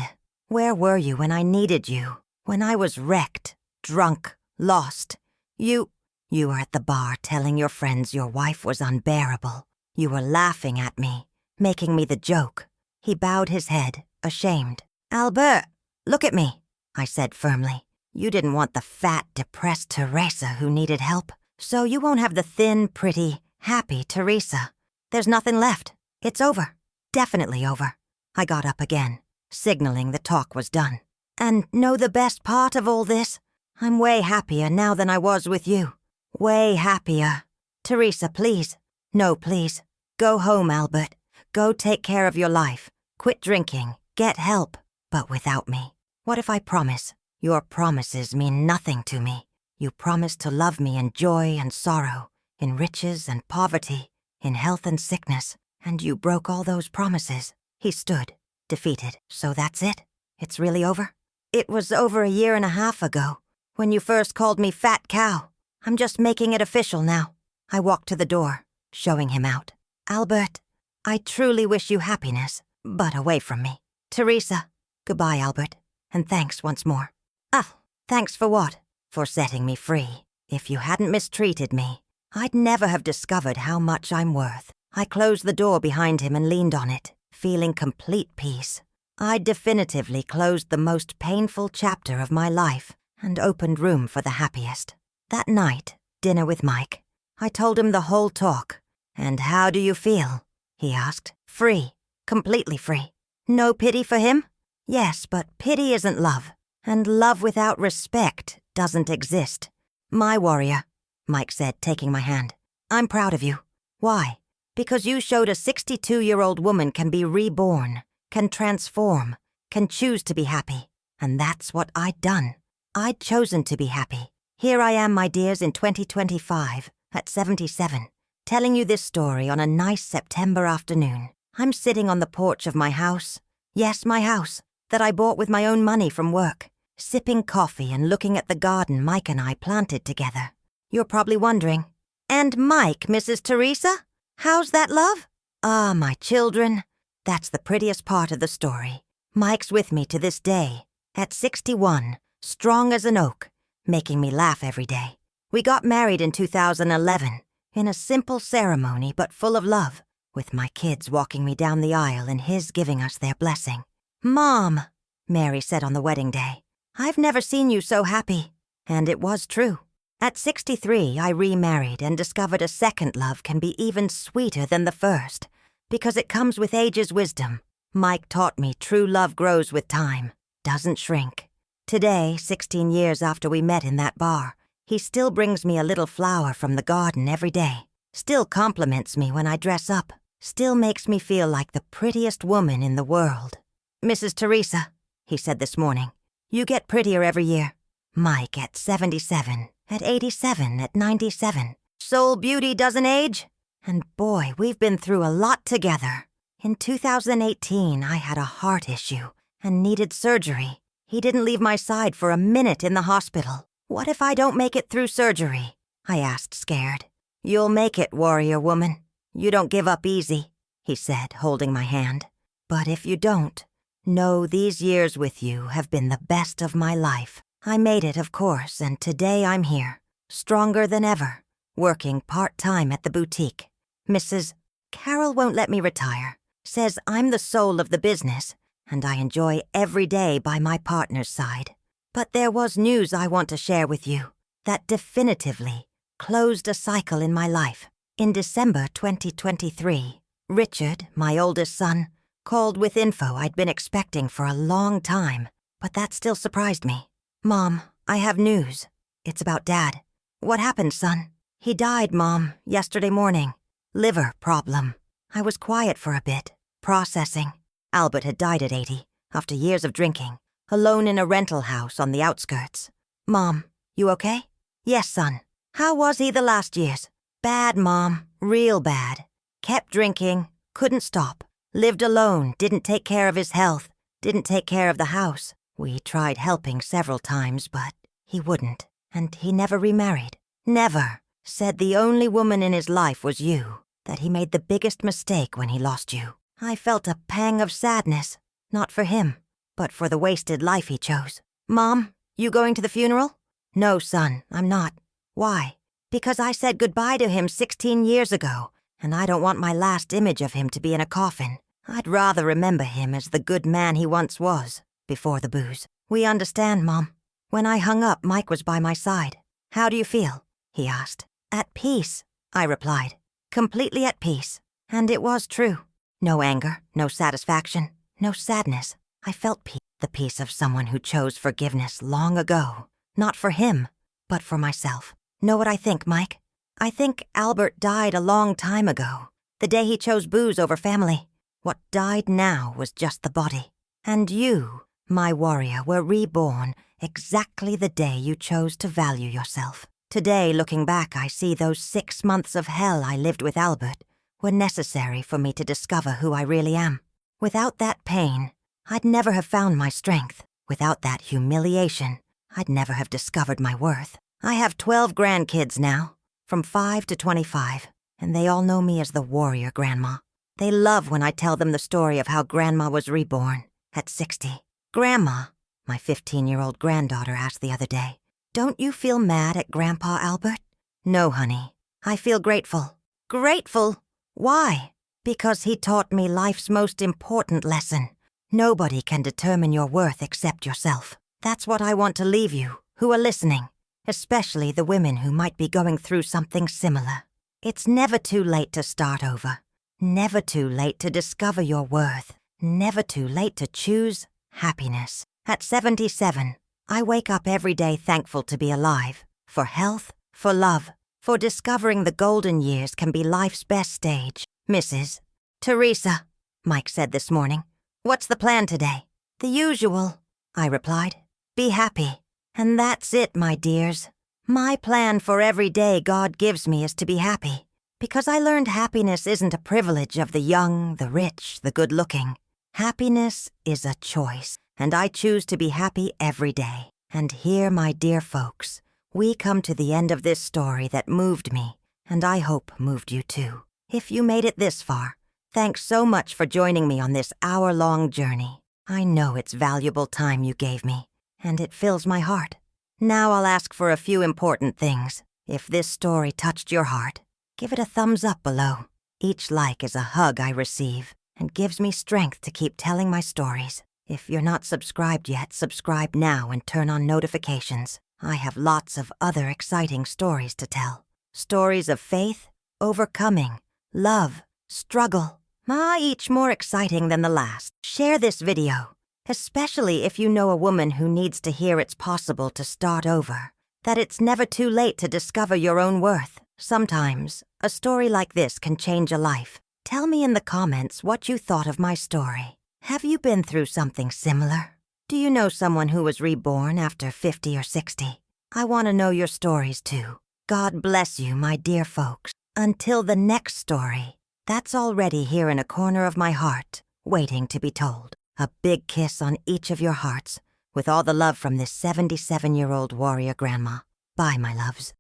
Where were you when I needed you? When I was wrecked, drunk, lost? You were at the bar telling your friends your wife was unbearable. You were laughing at me, making me the joke. He bowed his head, ashamed. Albert, look at me, I said firmly. You didn't want the fat, depressed Teresa who needed help, so you won't have the thin, pretty, happy Teresa. There's nothing left. It's over. Definitely over. I got up again, signaling the talk was done. And know the best part of all this? I'm way happier now than I was with you. Way happier. Teresa, please. No, please. Go home, Albert. Go take care of your life. Quit drinking. Get help. But without me. What if I promise? Your promises mean nothing to me. You promise to love me in joy and sorrow, in riches and poverty, in health and sickness, and you broke all those promises. He stood, defeated. So that's it? It's really over? It was over 1.5 years ago, when you first called me fat cow. I'm just making it official now. I walked to the door, showing him out. Albert, I truly wish you happiness, but away from me. Teresa, goodbye, Albert, and thanks once more. Ah, thanks for what? For setting me free. If you hadn't mistreated me, I'd never have discovered how much I'm worth. I closed the door behind him and leaned on it, feeling complete peace. I'd definitively closed the most painful chapter of my life and opened room for the happiest. That night, dinner with Mike, I told him the whole talk. And how do you feel? He asked. Free. Completely free. No pity for him? Yes, but pity isn't love. And love without respect doesn't exist. My warrior, Mike said, taking my hand. I'm proud of you. Why? Because you showed a 62-year-old woman can be reborn, can transform, can choose to be happy. And that's what I'd done. I'd chosen to be happy. Here I am, my dears, in 2025, at 77, telling you this story on a nice September afternoon. I'm sitting on the porch of my house. Yes, my house, that I bought with my own money from work, sipping coffee and looking at the garden Mike and I planted together. You're probably wondering, and Mike, Mrs. Teresa? How's that, love? Ah, my children, that's the prettiest part of the story. Mike's with me to this day, at 61, strong as an oak, making me laugh every day. We got married in 2011, in a simple ceremony but full of love, with my kids walking me down the aisle and his giving us their blessing. Mom, Mary said on the wedding day, I've never seen you so happy. And it was true. At 63, I remarried and discovered a second love can be even sweeter than the first, because it comes with age's wisdom. Mike taught me true love grows with time, doesn't shrink. Today, 16 years after we met in that bar, he still brings me a little flower from the garden every day, still compliments me when I dress up, still makes me feel like the prettiest woman in the world. Mrs. Teresa, he said this morning, you get prettier every year. Mike at 77, at 87, at 97. Soul beauty doesn't age. And boy, we've been through a lot together. In 2018, I had a heart issue and needed surgery. He didn't leave my side for a minute in the hospital. What if I don't make it through surgery? I asked, scared. You'll make it, warrior woman. You don't give up easy, he said, holding my hand. But if you don't, know these years with you have been the best of my life. I made it, of course, and today I'm here, stronger than ever, working part-time at the boutique. Mrs. Carol won't let me retire, says I'm the soul of the business, and I enjoy every day by my partner's side. But there was news I want to share with you that definitively closed a cycle in my life. In December 2023, Richard, my oldest son, called with info I'd been expecting for a long time, but that still surprised me. Mom, I have news. It's about Dad. What happened, son? He died, Mom, yesterday morning. Liver problem. I was quiet for a bit, processing. Albert had died at 80, after years of drinking, alone in a rental house on the outskirts. Mom, you okay? Yes, son. How was he the last years? Bad, Mom. Real bad. Kept drinking, couldn't stop. Lived alone, didn't take care of his health, didn't take care of the house. We tried helping several times, but he wouldn't. And he never remarried. Never. Said the only woman in his life was you. That he made the biggest mistake when he lost you. I felt a pang of sadness. Not for him, but for the wasted life he chose. Mom, you going to the funeral? No, son, I'm not. Why? Because I said goodbye to him 16 years ago, and I don't want my last image of him to be in a coffin. I'd rather remember him as the good man he once was, before the booze. We understand, Mom. When I hung up, Mike was by my side. How do you feel? He asked. At peace, I replied. Completely at peace. And it was true. No anger, no satisfaction, no sadness. I felt peace, the peace of someone who chose forgiveness long ago. Not for him, but for myself. Know what I think, Mike? I think Albert died a long time ago, the day he chose booze over family. What died now was just the body. And you, my warrior, were reborn exactly the day you chose to value yourself. Today, looking back, I see those 6 months of hell I lived with Albert were necessary for me to discover who I really am. Without that pain, I'd never have found my strength. Without that humiliation, I'd never have discovered my worth. I have 12 grandkids now, from 5 to 25, and they all know me as the warrior grandma. They love when I tell them the story of how Grandma was reborn at 60. Grandma, my 15-year-old granddaughter asked the other day, don't you feel mad at Grandpa Albert? No, honey. I feel grateful. Grateful? Why? Because he taught me life's most important lesson. Nobody can determine your worth except yourself. That's what I want to leave you, who are listening, especially the women who might be going through something similar. It's never too late to start over. Never too late to discover your worth. Never too late to choose happiness. At 77, I wake up every day thankful to be alive, for health, for love, for discovering the golden years can be life's best stage. Mrs. Teresa, Mike said this morning, what's the plan today? The usual, I replied. Be happy. And that's it, my dears. My plan for every day God gives me is to be happy, because I learned happiness isn't a privilege of the young, the rich, the good-looking. Happiness is a choice, and I choose to be happy every day. And here, my dear folks, we come to the end of this story that moved me, and I hope moved you too. If you made it this far, thanks so much for joining me on this hour-long journey. I know it's valuable time you gave me, and it fills my heart. Now I'll ask for a few important things. If this story touched your heart, give it a thumbs up below. Each like is a hug I receive and gives me strength to keep telling my stories. If you're not subscribed yet, subscribe now and turn on notifications. I have lots of other exciting stories to tell. Stories of faith, overcoming, love, struggle, each more exciting than the last. Share this video, especially if you know a woman who needs to hear it's possible to start over, that it's never too late to discover your own worth. Sometimes, a story like this can change a life. Tell me in the comments what you thought of my story. Have you been through something similar? Do you know someone who was reborn after 50 or 60? I want to know your stories too. God bless you, my dear folks. Until the next story, that's already here in a corner of my heart, waiting to be told. A big kiss on each of your hearts, with all the love from this 77-year-old warrior grandma. Bye, my loves.